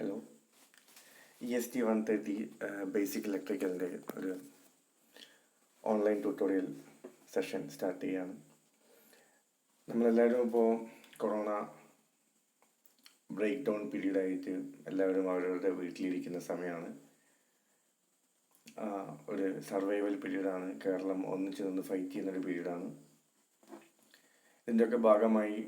Hello, EST 130 basic ഇലക്ട്രിക്കലിൻ്റെ ഒരു online tutorial session start ചെയ്യുകയാണ്. നമ്മളെല്ലാവരും ഇപ്പോൾ കൊറോണ ബ്രേക്ക് ഡൗൺ പീരീഡായിട്ട് എല്ലാവരും അവരവരുടെ വീട്ടിലിരിക്കുന്ന സമയമാണ്. ഒരു സർവൈവൽ പീരീഡാണ്. കേരളം ഒന്നിച്ച് നിന്ന് ഫൈറ്റ് ചെയ്യുന്നൊരു പീരീഡാണ്. ഇതിൻ്റെയൊക്കെ ഭാഗമായി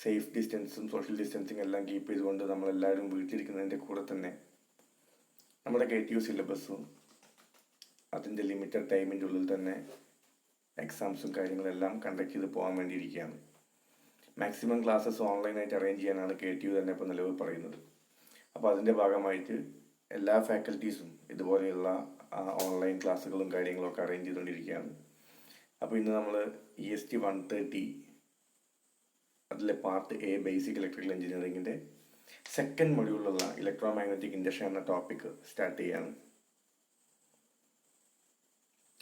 സേഫ് ഡിസ്റ്റൻസും സോഷ്യൽ ഡിസ്റ്റൻസിങ് എല്ലാം കീപ്പ് ചെയ്തുകൊണ്ട് നമ്മളെല്ലാവരും വീട്ടിലിരിക്കുന്നതിൻ്റെ കൂടെ തന്നെ നമ്മുടെ KTU സിലബസും അതിൻ്റെ ലിമിറ്റഡ് ടൈമിൻ്റെ ഉള്ളിൽ തന്നെ എക്സാംസും കാര്യങ്ങളെല്ലാം കണ്ടക്ട് ചെയ്ത് പോകാൻ വേണ്ടിയിരിക്കുകയാണ്. മാക്സിമം ക്ലാസ്സസ് ഓൺലൈനായിട്ട് അറേഞ്ച് ചെയ്യാനാണ് KTU തന്നെ ഇപ്പോൾ നിലവിൽ പറയുന്നത്. അപ്പോൾ അതിൻ്റെ ഭാഗമായിട്ട് എല്ലാ ഫാക്കൽറ്റീസും ഇതുപോലെയുള്ള ഓൺലൈൻ ക്ലാസ്സുകളും കാര്യങ്ങളൊക്കെ അറേഞ്ച് ചെയ്തുകൊണ്ടിരിക്കുകയാണ്. അപ്പോൾ ഇന്ന് നമ്മൾ EST 130 അതിലെ പാർട്ട് A ബേസിക് ഇലക്ട്രിക്കൽ എഞ്ചിനീയറിംഗിൻ്റെ സെക്കൻഡ് മൊഡ്യൂളിലുള്ള ഇലക്ട്രോമാഗ്നറ്റിക് ഇൻഡക്ഷൻ എന്ന ടോപ്പിക് സ്റ്റാർട്ട് ചെയ്യാണ്.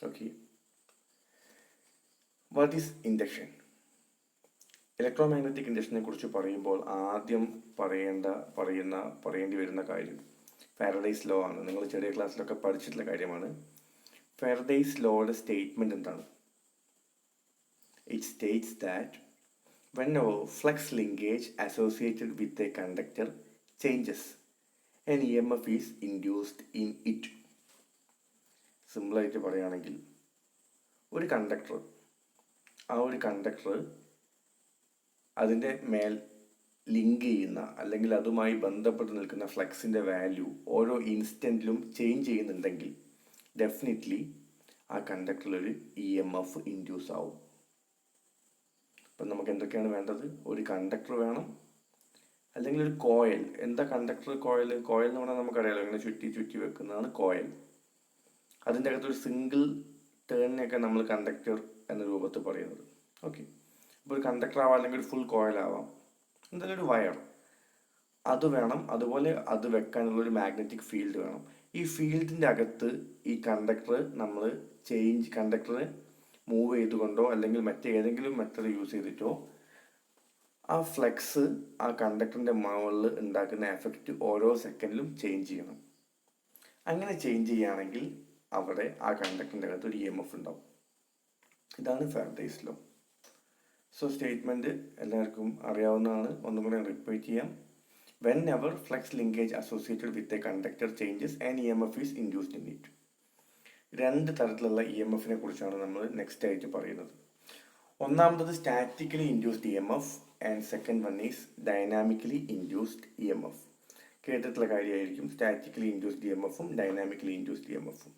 Okay, what is induction? Electromagnetic ഇൻഡക്ഷനെ കുറിച്ച് പറയുമ്പോൾ ആദ്യം പറയേണ്ടി വരുന്ന കാര്യം ഫാരഡേസ് ലോ ആണ്. നിങ്ങൾ ചെറിയ ക്ലാസ്സിലൊക്കെ പഠിച്ചിട്ടുള്ള കാര്യമാണ്. ഫാരഡേസ് ലോയുടെ സ്റ്റേറ്റ്മെന്റ് എന്താണ്? It States that whenever flux linkage associated with a conductor changes, an EMF is induced in it. സിമ്പിളായിട്ട് പറയുകയാണെങ്കിൽ ഒരു കണ്ടക്ടർ അതിൻ്റെ മേൽ ലിങ്ക് ചെയ്യുന്ന അല്ലെങ്കിൽ അതുമായി ബന്ധപ്പെട്ട് നിൽക്കുന്ന ഫ്ലക്സിൻ്റെ വാല്യൂ ഓരോ ഇൻസ്റ്റൻറ്റിലും ചേഞ്ച് ചെയ്യുന്നുണ്ടെങ്കിൽ ഡെഫിനറ്റ്ലി ആ കണ്ടക്ടറിൽ ഒരു EMF ഇൻഡ്യൂസ് ആവും. അപ്പം നമുക്ക് എന്തൊക്കെയാണ് വേണ്ടത്? ഒരു കണ്ടക്ടർ വേണം, അല്ലെങ്കിൽ ഒരു കോയിൽ. എന്താ കണ്ടക്ടർ? കോയിൽ എന്ന് പറഞ്ഞാൽ നമുക്കറിയാലോ, ഇങ്ങനെ ചുറ്റി വെക്കുന്നതാണ് കോയിൽ. അതിൻ്റെ അകത്തൊരു സിംഗിൾ ടേണിനെയൊക്കെ നമ്മൾ കണ്ടക്ടർ എന്ന രൂപത്തിൽ പറയുന്നത്. ഓക്കെ, അപ്പോൾ ഒരു കണ്ടക്ടർ ആവാം, അല്ലെങ്കിൽ ഒരു ഫുൾ കോയിൽ ആവാം, എന്തായാലും ഒരു വയർ അത് വേണം. അതുപോലെ അത് വെക്കാനുള്ളൊരു മാഗ്നറ്റിക് ഫീൽഡ് വേണം. ഈ ഫീൽഡിൻ്റെ അകത്ത് ഈ കണ്ടക്ടറെ മൂവ് ചെയ്തുകൊണ്ടോ അല്ലെങ്കിൽ മറ്റേതെങ്കിലും മെത്തേഡ് യൂസ് ചെയ്തിട്ടോ ആ ഫ്ലക്സ് ആ കണ്ടക്ടറിൻ്റെ മുകളിൽ ഉണ്ടാക്കുന്ന എഫക്റ്റ് ഓരോ സെക്കൻഡിലും ചേഞ്ച് ചെയ്യണം. അങ്ങനെ ചേഞ്ച് ചെയ്യുകയാണെങ്കിൽ അവിടെ ആ കണ്ടക്ടറിൻ്റെ അകത്ത് ഒരു EMF ഉണ്ടാവും. ഇതാണ് ഫാരഡേസ് ലോ. സോ സ്റ്റേറ്റ്മെൻറ്റ് എല്ലാവർക്കും അറിയാവുന്നതാണ്. ഒന്നും കൂടെ റിപ്പീറ്റ് ചെയ്യാം. Whenever flux linkage associated with a conductor changes, an EMF is induced in it. രണ്ട് തരത്തിലുള്ള EMFനെ കുറിച്ചാണ് നമ്മൾ നെക്സ്റ്റ് ആയിട്ട് പറയുന്നത്. ഒന്നാമത്തത് statically induced EMF and second one is dynamically induced EMF. കേട്ടിട്ടുള്ള കാര്യമായിരിക്കും സ്റ്റാറ്റിക്കലി ഇൻഡ്യൂസ്ഡ് EMFും ഡൈനാമിക്കലി ഇൻഡ്യൂസ്ഡ് EMFും.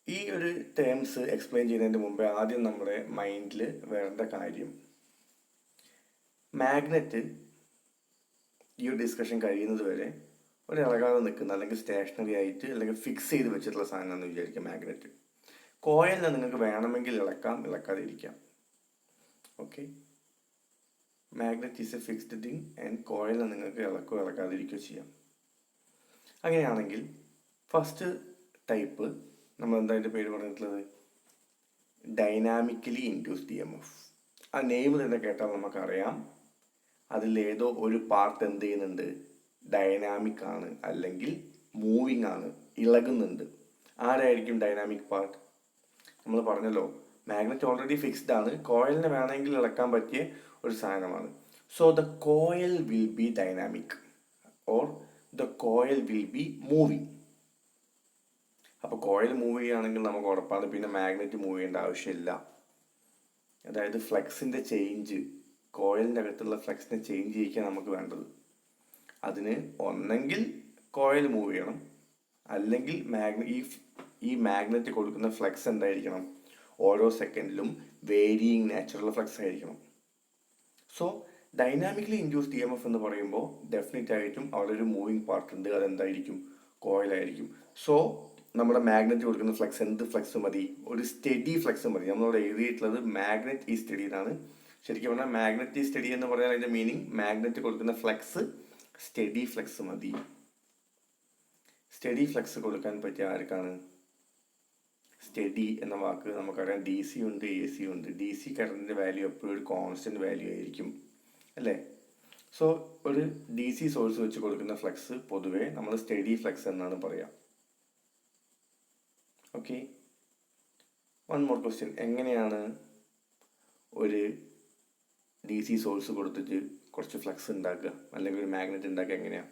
ഈ ഒരു ടേംസ് എക്സ്പ്ലെയിൻ ചെയ്യുന്നതിന് മുമ്പേ ആദ്യം നമ്മുടെ മൈൻഡിൽ വരേണ്ട കാര്യം, മാഗ്നറ്റ് ഈ ഒരു ഡിസ്കഷൻ കഴിയുന്നത് വരെ ഒരു ഇളകാതെ നിൽക്കുന്ന അല്ലെങ്കിൽ സ്റ്റേഷനറി ആയിട്ട് അല്ലെങ്കിൽ ഫിക്സ് ചെയ്ത് വെച്ചിട്ടുള്ള സാധനം എന്ന് വിചാരിക്കുക മാഗ്നറ്റ്. കോയിലിനെ നിങ്ങൾക്ക് വേണമെങ്കിൽ ഇളക്കാം, ഇളക്കാതെ ഇരിക്കാം. Okay, magnet is a fixed thing and കോയിലിനെ നിങ്ങൾക്ക് ഇളക്കാതെ ഇരിക്കുകയോ ചെയ്യാം. അങ്ങനെയാണെങ്കിൽ ഫസ്റ്റ് ടൈപ്പ് നമ്മൾ എന്തായിട്ട് പേര് പറഞ്ഞിട്ടുള്ളത് ഡൈനാമിക്കലി ഇൻഡ്യൂസ്ഡ് EMF. ആ നെയിം തന്നെ കേട്ടാൽ നമുക്കറിയാം അതിലേതോ ഒരു പാർട്ട് എന്ത് ചെയ്യുന്നുണ്ട്, ഡൈനാമിക് ആണ് അല്ലെങ്കിൽ മൂവിങ് ആണ്, ഇളകുന്നുണ്ട്. ആരായിരിക്കും ഡൈനാമിക് പാർട്ട്? നമ്മൾ പറഞ്ഞല്ലോ മാഗ്നറ്റ് ഓൾറെഡി ഫിക്സ്ഡ് ആണ്, കോയിലിനെ വേണമെങ്കിൽ ഇളക്കാൻ പറ്റിയ ഒരു സാധനമാണ്. So the coil will B dynamic or the coil will be moving. അപ്പോൾ കോയിൽ മൂവ് ചെയ്യുകയാണെങ്കിൽ നമുക്ക് ഉറപ്പാണ് പിന്നെ മാഗ്നറ്റ് മൂവ് ചെയ്യേണ്ട ആവശ്യമില്ല. അതായത് ഫ്ലക്സിൻ്റെ ചേഞ്ച്, കോയിലിൻ്റെ അകത്തുള്ള ഫ്ലക്സിനെ ചേഞ്ച് ചെയ്യിക്കാൻ നമുക്ക് വേണ്ടത്. അതിന് ഒന്നെങ്കിൽ കോയിൽ മൂവ് ചെയ്യണം, അല്ലെങ്കിൽ ഈ മാഗ്നറ്റ് കൊടുക്കുന്ന ഫ്ലക്സ് എന്തായിരിക്കണം, ഓരോ സെക്കൻഡിലും വേരിയിങ് നാച്ചുറൽ ഫ്ലക്സ് ആയിരിക്കണം. സോ ഡൈനാമിക്കലി ഇൻഡ്യൂസ്ഡ് EMF എന്ന് പറയുമ്പോൾ ഡെഫിനറ്റ് ആയിട്ടും അവിടെ ഒരു മൂവിങ് പാർട്ട് ഉണ്ട്. അതെന്തായിരിക്കും? കോയിലായിരിക്കും. സോ നമ്മുടെ മാഗ്നറ്റ് കൊടുക്കുന്ന ഫ്ലക്സ് എന്ത് ഫ്ലക്സ് മതി? ഒരു സ്റ്റഡി ഫ്ലക്സ് മതി. നമ്മളവിടെ എഴുതിയിട്ടുള്ളത് മാഗ്നറ്റ് ഈ സ്റ്റഡി എന്നാണ്. ശരിക്കും പറഞ്ഞാൽ മാഗ്നറ്റ് ഈ സ്റ്റഡി എന്ന് പറഞ്ഞാൽ അതിൻ്റെ മീനിങ് മാഗ്നറ്റ് കൊടുക്കുന്ന ഫ്ലക്സ് സ്റ്റഡി ഫ്ലക്സ് മതി. സ്റ്റഡി ഫ്ലക്സ് കൊടുക്കാൻ പറ്റിയ ആർക്കാണ്? സ്റ്റഡി എന്ന വാക്ക് നമുക്കറിയാം DC ഉണ്ട് AC ഉണ്ട്. DC കറണ്ടിൻ്റെ വാല്യൂ എപ്പോഴും ഒരു കോൺസ്റ്റന്റ് വാല്യൂ ആയിരിക്കും, അല്ലേ? സോ ഒരു ഡി സി സോഴ്സ് വെച്ച് കൊടുക്കുന്ന ഫ്ലക്സ് പൊതുവേ നമ്മൾ സ്റ്റഡി ഫ്ലക്സ് എന്നാണ് പറയുക. Okay, one more question. എങ്ങനെയാണ് ഒരു ഡി സി സോഴ്സ് കൊടുത്തിട്ട് കുറച്ച് ഫ്ലക്സ് ഉണ്ടാക്കുക അല്ലെങ്കിൽ ഒരു മാഗ്നറ്റ് ഉണ്ടാക്കുക? എങ്ങനെയാണ്?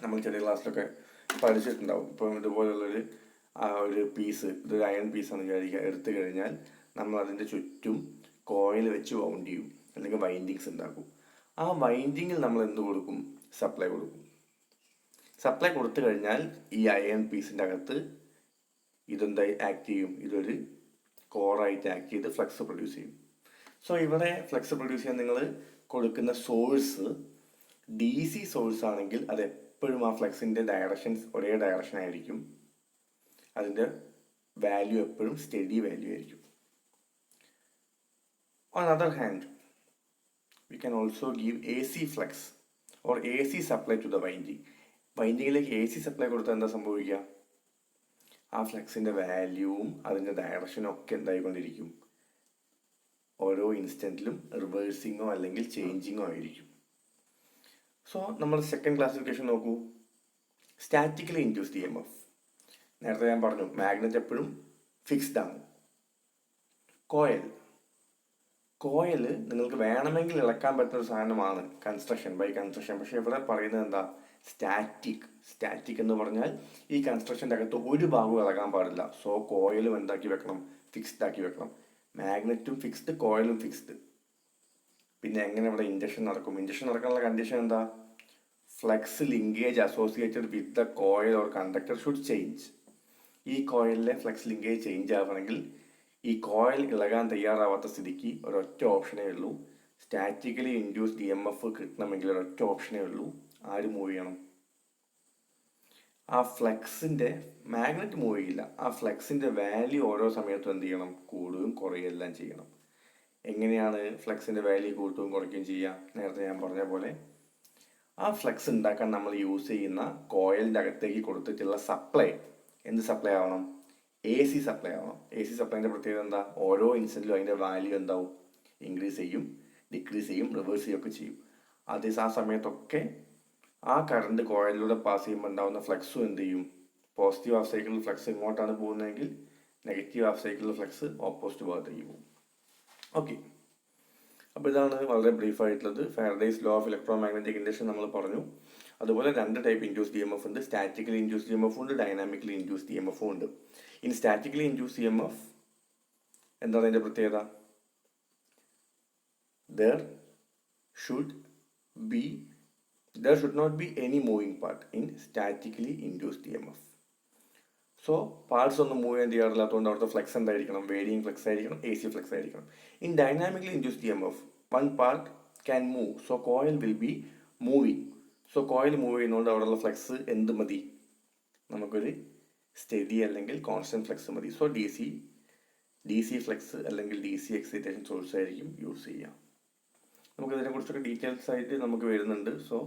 നമ്മൾ ചെറിയ ക്ലാസ്സിലൊക്കെ പഠിച്ചിട്ടുണ്ടാവും. ഇപ്പം ഇതുപോലുള്ളൊരു ഒരു പീസ്, ഇതൊരു അയൺ പീസാണെന്ന് വിചാരിക്കുക, എടുത്തു കഴിഞ്ഞാൽ നമ്മൾ അതിൻ്റെ ചുറ്റും കോയിൽ വെച്ച് വൗണ്ട് ചെയ്യും അല്ലെങ്കിൽ വൈൻഡിങ്സ് ഉണ്ടാക്കും. ആ വൈൻഡിങ്ങിൽ നമ്മൾ എന്ത് കൊടുക്കും? സപ്ലൈ കൊടുക്കും. സപ്ലൈ കൊടുത്തു കഴിഞ്ഞാൽ ഈ അയൺ പീസിൻ്റെ അകത്ത് ഇതെന്തായി ആക്ട് ചെയ്യും? ഇതൊരു കോറായിട്ട് ആക്ട് ചെയ്ത് ഫ്ലക്സ് പ്രൊഡ്യൂസ് ചെയ്യും. സോ ഇവിടെ ഫ്ലക്സ് പ്രൊഡ്യൂസ് ചെയ്യാൻ നിങ്ങൾ കൊടുക്കുന്ന സോഴ്സ് ഡി സി സോഴ്സ് ആണെങ്കിൽ അത് എപ്പോഴും ആ ഫ്ലക്സിൻ്റെ ഡയറക്ഷൻസ് ഒരേ ഡയറക്ഷൻ ആയിരിക്കും. അതിൻ്റെ വാല്യൂ എപ്പോഴും സ്റ്റഡി വാല്യൂ ആയിരിക്കും. On the other hand, we can also give AC flux or AC supply to the winding. വൈൻഡിങ്ങിലേക്ക് AC supply കൊടുത്താൽ എന്താ സംഭവിക്കുക? ആ ഫ്ലക്സിൻ്റെ വാല്യൂവും അതിൻ്റെ ഡയറക്ഷനും ഒക്കെ എന്തായിക്കൊണ്ടിരിക്കും? ഓരോ ഇൻസ്റ്റൻറ്റിലും റിവേഴ്സിങ്ങോ അല്ലെങ്കിൽ ചേഞ്ചിങ്ങോ ആയിരിക്കും. സോ നമ്മൾ സെക്കൻഡ് ക്ലാസിഫിക്കേഷൻ നോക്കൂ. Statically induced EMF. നേരത്തെ ഞാൻ പറഞ്ഞു മാഗ്നറ്റ് എപ്പോഴും ഫിക്സ്ഡ് ആണ്. കോയിൽ നിങ്ങൾക്ക് വേണമെങ്കിൽ ഇളക്കാൻ പറ്റുന്ന ഒരു സാധനമാണ് ബൈ കൺസ്ട്രക്ഷൻ. പക്ഷെ ഇവിടെ പറയുന്നത് എന്താ? സ്റ്റാറ്റിക് എന്ന് പറഞ്ഞാൽ ഈ കൺസ്ട്രക്ഷൻ്റെ അകത്ത് ഒരു ഭാഗവും ഇളകാൻ പാടില്ല. സോ കോയിലും എന്താക്കി വെക്കണം? ഫിക്സ്ഡ് ആക്കി വെക്കണം. മാഗ്നറ്റും ഫിക്സ്ഡ്, കോയിലും ഫിക്സ്ഡ്. പിന്നെ എങ്ങനെ ഇവിടെ ഇൻഡക്ഷൻ നടക്കും? ഇൻഡക്ഷൻ നടക്കാനുള്ള കണ്ടീഷൻ എന്താ? Flux linkage associated with the coil or conductor should change. ഈ കോയിലിലെ ഫ്ലക്സ് ലിങ്കേജ് ചേഞ്ച് ആവണമെങ്കിൽ ഈ കോയിൽ ഇളകാൻ തയ്യാറാവാത്ത സ്ഥിതിക്ക് ഒരൊറ്റ ഓപ്ഷനേ ഉള്ളൂ. സ്റ്റാറ്റിക്കലി ഇൻഡ്യൂസ്ഡ് EMF കിട്ടണമെങ്കിൽ ഒരൊറ്റ ഓപ്ഷനേ ഉള്ളൂ. ആര് മൂവ് ചെയ്യണം? ആ ഫ്ലക്സിൻ്റെ മാഗ്നറ്റ് മൂവ് ചെയ്യില്ല. ആ ഫ്ലക്സിൻ്റെ വാല്യൂ ഓരോ സമയത്തും എന്ത് ചെയ്യണം? കൂടുകയും കുറയുകയെല്ലാം ചെയ്യണം. എങ്ങനെയാണ് ഫ്ലക്സിൻ്റെ വാല്യൂ കൂട്ടുകയും കുറയ്ക്കുകയും ചെയ്യുക? നേരത്തെ ഞാൻ പറഞ്ഞ പോലെ ആ ഫ്ലക്സ് ഉണ്ടാക്കാൻ നമ്മൾ യൂസ് ചെയ്യുന്ന കോയിലിൻ്റെ അകത്തേക്ക് കൊടുത്തിട്ടുള്ള സപ്ലൈ എന്ത് സപ്ലൈ ആവണം? AC സപ്ലൈ ആവണം. AC സപ്ലൈൻ്റെ പ്രത്യേകത എന്താ? ഓരോ ഇൻസ്റ്റൻറ്റിലും അതിൻ്റെ വാല്യൂ എന്താവും? ഇൻക്രീസ് ചെയ്യും, ഡിക്രീസ് ചെയ്യും, റിവേഴ്സ് ചെയ്യുകയൊക്കെ ചെയ്യും. ആ സമയത്തൊക്കെ ആ കറണ്ട് കോയിലിലൂടെ പാസ് ചെയ്യുമ്പോൾ ഉണ്ടാകുന്ന ഫ്ലക്സും എന്ത് ചെയ്യും? പോസിറ്റീവ് ഹാഫ് സൈക്കിളിൽ ഫ്ലക്സ് ഇങ്ങോട്ടാണ് പോകുന്നതെങ്കിൽ നെഗറ്റീവ് ഹാഫ് സൈക്കിളിൽ ഫ്ലക്സ് ഓപ്പോസിറ്റ് ഭാഗത്തേക്ക് പോകും. ഓക്കെ, അപ്പോൾ ഇതാണ് വളരെ ബ്രീഫായിട്ടുള്ളത്. Faraday's law of electromagnetic induction നമ്മൾ പറഞ്ഞു. അതുപോലെ 2 ടൈപ്പ് ഇൻഡ്യൂസ്ഡ് EMF ഉണ്ട്. സ്റ്റാറ്റിക്കലി ഇൻഡ്യൂസ്ഡ് EMF ഉണ്ട്, ഡൈനാമിക്കലി ഇൻഡ്യൂസ്ഡ് EMF ഉണ്ട്. ഇനി സ്റ്റാറ്റിക്കലി ഇൻഡ്യൂസ്ഡ് EMF എന്താണ് അതിൻ്റെ പ്രത്യേകത? There should not be any moving part in statically induced EMF. So parts ഒന്നും മൂവ് ചെയ്യാൻ തയ്യാറില്ലാത്തതുകൊണ്ട് അവിടുത്തെ ഫ്ലക്സ് എന്തായിരിക്കണം? വേരിയിങ് ഫ്ലക്സ് ആയിരിക്കണം, AC ഫ്ലക്സ് ആയിരിക്കണം. In dynamically induced EMF one part can move, so coil will be moving. So coil move ചെയ്യുന്നതുകൊണ്ട് അവിടെയുള്ള flux എന്ത് മതി? നമുക്കൊരു സ്റ്റഡി അല്ലെങ്കിൽ കോൺസ്റ്റന്റ് ഫ്ലക്സ് മതി. സോ ഡി സി ഫ്ലക്സ് അല്ലെങ്കിൽ DC എക്സൈറ്റേഷൻ സോഴ്സ് ആയിരിക്കും യൂസ് ചെയ്യുക. നമുക്കതിനെ കുറിച്ചൊക്കെ ഡീറ്റെയിൽസ് ആയിട്ട് നമുക്ക് വരുന്നുണ്ട്. സോ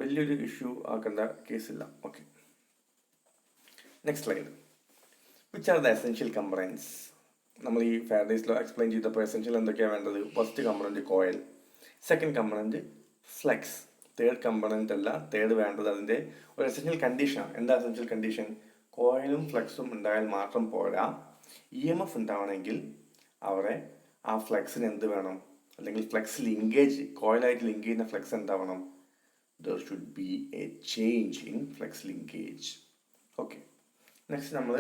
വലിയൊരു ഇഷ്യൂ ആക്കേണ്ട കേസില്ല. Okay, next slide. Which are the essential components? നമ്മൾ ഈ ഫാരഡേസ് ലോ എക്സ്പ്ലെയിൻ ചെയ്തപ്പോൾ എസെൻഷ്യൽ എന്തൊക്കെയാണ് വേണ്ടത്? First component coil, second component flux, third component അല്ല. തേർഡ് വേണ്ടത് അതിൻ്റെ ഒരു എസെൻഷ്യൽ കണ്ടീഷനാണ്. എന്താ എസെൻഷ്യൽ കണ്ടീഷൻ? കോയിലും ഫ്ലക്സും ഉണ്ടായാൽ മാത്രം പോരാ, EMF ഉണ്ടാവണമെങ്കിൽ അവിടെ ആ ഫ്ലക്സിന് എന്ത് വേണം? അല്ലെങ്കിൽ ഫ്ലക്സ് ലിങ്കേജ്, കോയിലായിട്ട് ലിങ്ക് ചെയ്യുന്ന ഫ്ലക്സ് എന്താവണം? There should be a change in flux linkage. Okay, next നമ്മൾ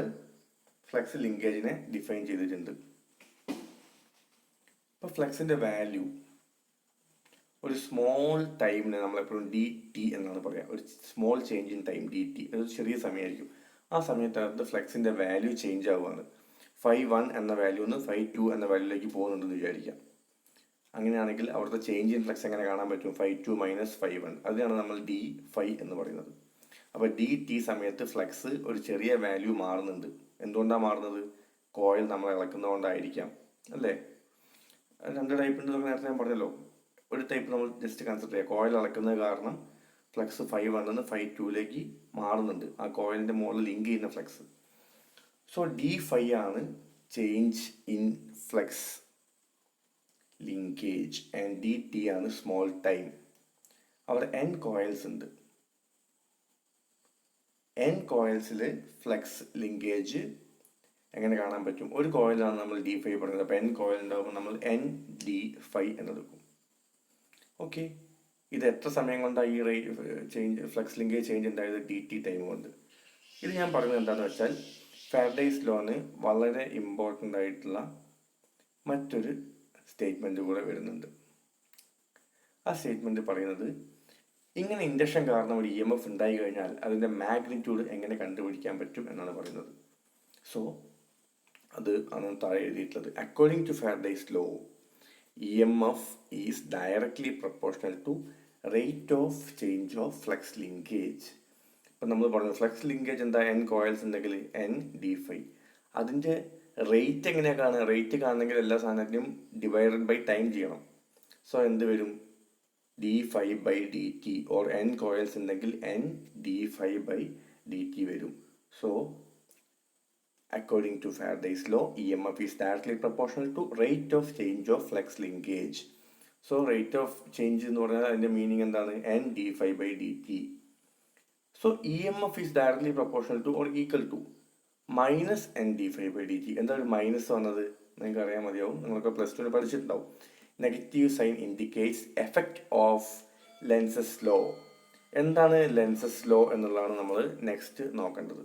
ഫ്ലക്സ് ലിങ്കേജിനെ ഡിഫൈൻ ചെയ്തിട്ടുണ്ട്. ഇപ്പോൾ ഫ്ലക്സിൻ്റെ വാല്യൂ ഒരു സ്മോൾ ടൈമിന് നമ്മളെപ്പോഴും DT എന്നാണ് പറയുക. ഒരു small change in time DT, ഒരു ചെറിയ സമയമായിരിക്കും. ആ സമയത്തകത്ത് ഫ്ലക്സിൻ്റെ വാല്യൂ ചേഞ്ച് ആവുകയാണ്. 5.1 എന്ന വാല്യൂ നിന്ന് 5.2 എന്ന വാല്യൂയിലേക്ക് പോകുന്നുണ്ടെന്ന് വിചാരിക്കാം. അങ്ങനെയാണെങ്കിൽ അവിടുത്തെ ചേഞ്ച് ഇൻ ഫ്ലക്സ് എങ്ങനെ കാണാൻ പറ്റും? 5.2 - 5.1. അതിനാണ് നമ്മൾ D5 എന്ന് പറയുന്നത്. അപ്പോൾ DT സമയത്ത് ഫ്ലക്സ് ഒരു ചെറിയ വാല്യൂ മാറുന്നുണ്ട്. എന്തുകൊണ്ടാണ് മാറുന്നത്? കോയിൽ നമ്മൾ ഇളക്കുന്നതുകൊണ്ടായിരിക്കാം, അല്ലേ? 2 ടൈപ്പ് ഉണ്ട് നേരത്തെ ഞാൻ പറഞ്ഞല്ലോ. ഒരു ടൈപ്പ് നമ്മൾ ജസ്റ്റ് കൺസിഡർ ചെയ്യുക. കോയിൽ ഇളക്കുന്നത് കാരണം ഫ്ലക്സ് 5.1 നിന്ന് 5.2ലേക്ക് മാറുന്നുണ്ട്, ആ കോയിലിൻ്റെ മുകളിൽ ലിങ്ക് ചെയ്യുന്ന ഫ്ലക്സ്. സോ D5 ആണ് change in flux linkage and DT ആണ് സ്മോൾ ടൈം. അവിടെ n കോയിൽസ് ഉണ്ട്. n കോയിൽസിൽ ഫ്ലക്സ് ലിങ്കേജ് എങ്ങനെ കാണാൻ പറ്റും? ഒരു കോയിലാണ് നമ്മൾ d5 പറയുന്നത്. അപ്പോൾ n കോയിൽ ഉണ്ടാകുമ്പോൾ നമ്മൾ n(d5) എന്നെടുക്കും. ഓക്കെ, ഇത് എത്ര സമയം കൊണ്ടാണ് ഈ ചേഞ്ച് ഫ്ലക്സ് ലിങ്കേജ് ചേഞ്ച് ഉണ്ടായത്? dt ടൈം കൊണ്ട്. ഇത് ഞാൻ പറയുന്നത് എന്താണെന്ന് വെച്ചാൽ ഫാരഡേസ് ലോന് വളരെ ഇമ്പോർട്ടൻ്റ് ആയിട്ടുള്ള മറ്റൊരു സ്റ്റേറ്റ്മെൻറ്റ് കൂടെ വരുന്നുണ്ട്. ആ സ്റ്റേറ്റ്മെൻറ്റ് പറയുന്നത് ഇങ്ങനെ ഇൻഡക്ഷൻ കാരണം ഒരു EMF ഉണ്ടായി കഴിഞ്ഞാൽ അതിൻ്റെ മാഗ്നിറ്റ്യൂഡ് എങ്ങനെ കണ്ടുപിടിക്കാൻ പറ്റും എന്നാണ് പറയുന്നത്. സോ അത് ആണ് താഴെ എഴുതിയിട്ടുള്ളത്. According to Faraday's law, EMF is directly proportional to rate of change of flux linkage. ഇപ്പം നമ്മൾ പറഞ്ഞു ഫ്ലക്സ് ലിങ്കേജ് എന്താ? n കോയിൽസ് ഉണ്ടെങ്കിൽ n(d5). അതിൻ്റെ റേറ്റ് എങ്ങനെയാണ് കാണുക? റേറ്റ് കാണണമെങ്കിൽ എല്ലാ സാധനത്തിനും ഡിവൈഡഡ് ബൈ ടൈം ചെയ്യണം. സോ എന്ത് വരും? d5/dt ഓർ n കോയിൽസ് ഉണ്ടെങ്കിൽ n(d5/dt) വരും. So according to Faraday's law, EMF is directly proportional to rate of change of flux linkage. So rate of change എന്ന് പറഞ്ഞാൽ അതിൻ്റെ മീനിങ് എന്താണ്? n(d5/dt). So EMF is directly proportional to or equal to minus n(d5/dt). എന്താ ഒരു minus വന്നത്? നിങ്ങൾക്ക് അറിയാൻ മതിയാവും, നിങ്ങൾക്ക് +2 പഠിച്ചിട്ടുണ്ടാവും. Negative sign indicates effect of Lenz's law. എന്താണ് ലെൻസസ് ലോ എന്നുള്ളതാണ് നമ്മൾ നെക്സ്റ്റ് നോക്കേണ്ടത്.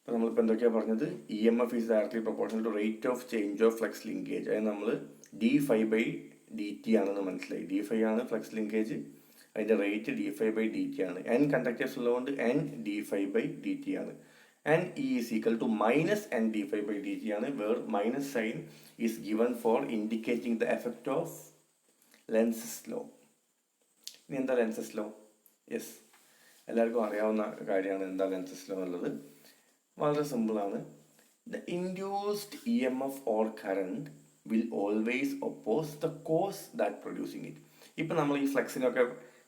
അപ്പോൾ നമ്മളിപ്പോൾ എന്തൊക്കെയാണ് പറഞ്ഞത്? EMF is directly proportional to rate of change of flux linkage. അതായത് നമ്മൾ d5/dt ആണെന്ന് മനസ്സിലായി. d5 ആണ് ഫ്ലക്സ് ലിങ്കേജ്, അതിൻ്റെ റേറ്റ് d5/dt ആണ്. n കണ്ടക്ടേഴ്സ് ഉള്ളതുകൊണ്ട് n(d5/dt) ആണ്. and E is equal to minus n(d5/dt) ആണ്, where minus sign is given for indicating the effect of Lenzs law. ഇനി എന്താ Lenzs law? യെസ്, എല്ലാവർക്കും അറിയാവുന്ന കാര്യമാണ് എന്താ Lenzs law എന്നുള്ളത്. വളരെ സിമ്പിളാണ്. The induced EMF or current will always oppose the cause that producing it. ഇപ്പം നമ്മൾ ഈ ഫ്ലക്സിനൊക്കെ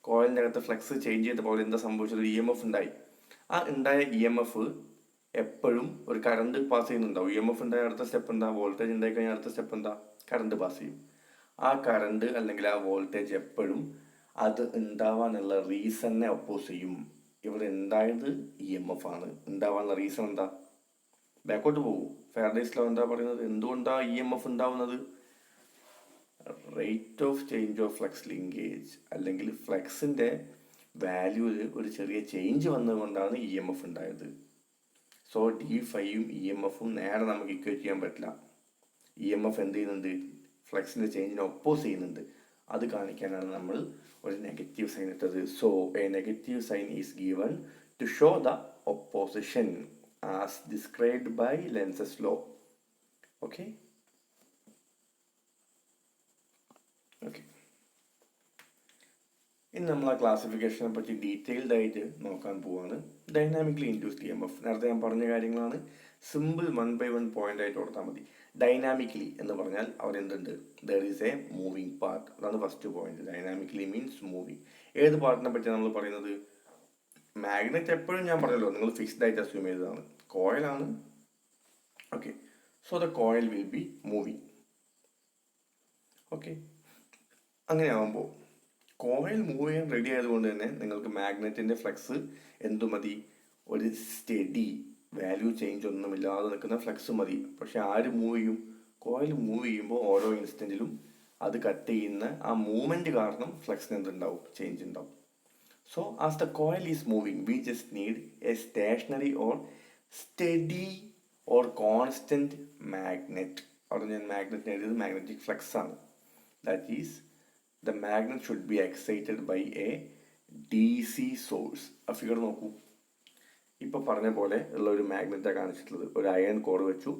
കോയിലിൻ്റെ അകത്ത് ഫ്ലക്സ് ചേഞ്ച് ചെയ്ത പോലെ എന്താ സംഭവിച്ചത്? EMF ഉണ്ടായി. ആ ഉണ്ടായ EMF എപ്പോഴും ഒരു കറണ്ട് പാസ് ചെയ്യുന്നുണ്ടാവും. EMF ഉണ്ടായ അടുത്ത സ്റ്റെപ്പ് എന്താ? വോൾട്ടേജ് ഉണ്ടായി കഴിഞ്ഞാൽ അടുത്ത സ്റ്റെപ്പ് എന്താ? കറണ്ട് പാസ് ചെയ്യും. ആ കറണ്ട് അല്ലെങ്കിൽ ആ വോൾട്ടേജ് എപ്പോഴും അത് ഉണ്ടാവാനുള്ള റീസണിനെ ഒപ്പോസ് ചെയ്യും. ഇവിടെ ഉണ്ടായത് EMF ആണ്. ഉണ്ടാവാനുള്ള റീസൺ എന്താ? ബാക്കോട്ട് പോകും. ഫാരഡേസ് ലോ എന്താ പറയുന്നത്? എന്തുകൊണ്ടാണ് EMF ഉണ്ടാവുന്നത്? Rate of change of flux linkage അല്ലെങ്കിൽ ഫ്ലക്സിൻ്റെ വാല്യൂവിൽ ഒരു ചെറിയ ചേഞ്ച് വന്നതുകൊണ്ടാണ് EMF ഉണ്ടായത്. സോ d5ഉം EMFഉം നേരെ നമുക്ക് ഇക്വേറ്റ് ചെയ്യാൻ പറ്റില്ല. EMF എന്ത് ചെയ്യുന്നുണ്ട്? ഫ്ലക്സിൻ്റെ ചേഞ്ചിനെ ഒപ്പോസ് ചെയ്യുന്നുണ്ട്. അത് കാണിക്കാനാണ് നമ്മൾ ഒരു നെഗറ്റീവ് സൈൻ ഇട്ടത്. So a negative sign is given to show the opposition as described by Lenz's law. Okay okay ഇനി നമ്മൾ ആ ക്ലാസിഫിക്കേഷനെ പറ്റി ഡീറ്റെയിൽഡ് ആയിട്ട് നോക്കാൻ പോവാണ്. ഡൈനാമിക്കലി ഇൻഡ്യൂസ്ഡ് EMF നേരത്തെ ഞാൻ പറഞ്ഞ കാര്യങ്ങളാണ്. സിമ്പിൾ 1 by 1 പോയിന്റ് ആയിട്ട് കൊടുത്താൽ മതി. ഡൈനാമിക്കലി എന്ന് പറഞ്ഞാൽ അവിടെ എന്തുണ്ട്? There is a moving part. അതാണ് first point. Dynamically means moving. ഏത് പാർട്ടിനെ പറ്റിയാണ് നമ്മൾ പറയുന്നത്? മാഗ്നറ്റ് എപ്പോഴും ഞാൻ പറഞ്ഞല്ലോ, നിങ്ങൾ ഫിക്സ്ഡ് ആയിട്ട് അസ്യൂം ചെയ്തതാണ്. കോയിലാണ്. Okay, so the coil will be moving. Okay, അങ്ങനെ ആകുമ്പോൾ കോയിൽ മൂവ് ചെയ്യാൻ റെഡി ആയതുകൊണ്ട് തന്നെ നിങ്ങൾക്ക് മാഗ്നറ്റിൻ്റെ ഫ്ലക്സ് എന്തു മതി? ഒരു സ്റ്റഡി വാല്യൂ ചേഞ്ച് ഒന്നുമില്ലാതെ നിൽക്കുന്ന ഫ്ലക്സ് മതി. പക്ഷെ ആര് മൂവ് ചെയ്യും? കോയിൽ മൂവ് ചെയ്യുമ്പോൾ ഓരോ ഇൻസ്റ്റൻറ്റിലും അത് കട്ട് ചെയ്യുന്ന ആ മൂവ്മെൻറ്റ് കാരണം ഫ്ലക്സിന് എന്തുണ്ടാവും? ചേഞ്ച് ഉണ്ടാവും. So as the coil is moving we just need a stationary or study or constant magnet. അവിടെ ഞാൻ മാഗ്നറ്റ് എഴുതിയത് മാഗ്നറ്റിക് ഫ്ലക്സ് ആണ്. That is the magnet should be excited by a DC source. ആ figure നോക്കൂ. ഇപ്പോൾ പറഞ്ഞ പോലെ ഉള്ള ഒരു മാഗ്നറ്റാണ് കാണിച്ചിട്ടുള്ളത്. ഒരു അയൺ കോർ വെച്ചു,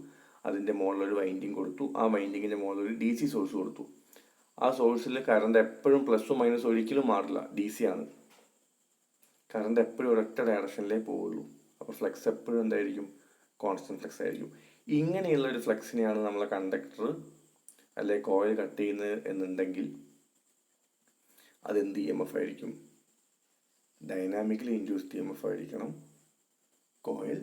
അതിൻ്റെ മുകളിലൊരു വൈൻഡിങ് കൊടുത്തു, ആ വൈൻഡിങ്ങിൻ്റെ മുകളിലൊരു DC സോഴ്സ് കൊടുത്തു. ആ സോഴ്സിൽ കറണ്ട് എപ്പോഴും പ്ലസും മൈനസും ഒരിക്കലും മാറില്ല. DC ആണ്. കറണ്ട് എപ്പോഴും ഒരൊറ്റ ഡയറക്ഷനിലേ പോവുള്ളൂ. അപ്പോൾ ഫ്ലക്സ് എപ്പോഴും എന്തായിരിക്കും? കോൺസ്റ്റൻറ്റ് ഫ്ലക്സ് ആയിരിക്കും. ഇങ്ങനെയുള്ള ഒരു ഫ്ലക്സിനെയാണ് നമ്മളെ കണ്ടക്ടർ അല്ലെ കോയിൽ കട്ട് ചെയ്യുന്നത് എന്നുണ്ടെങ്കിൽ അതെന്ത് EMF ആയിരിക്കും? ഡൈനാമിക്കലി ഇൻഡ്യൂസ്ഡ് EMF ആയിരിക്കണം. കോയിൽ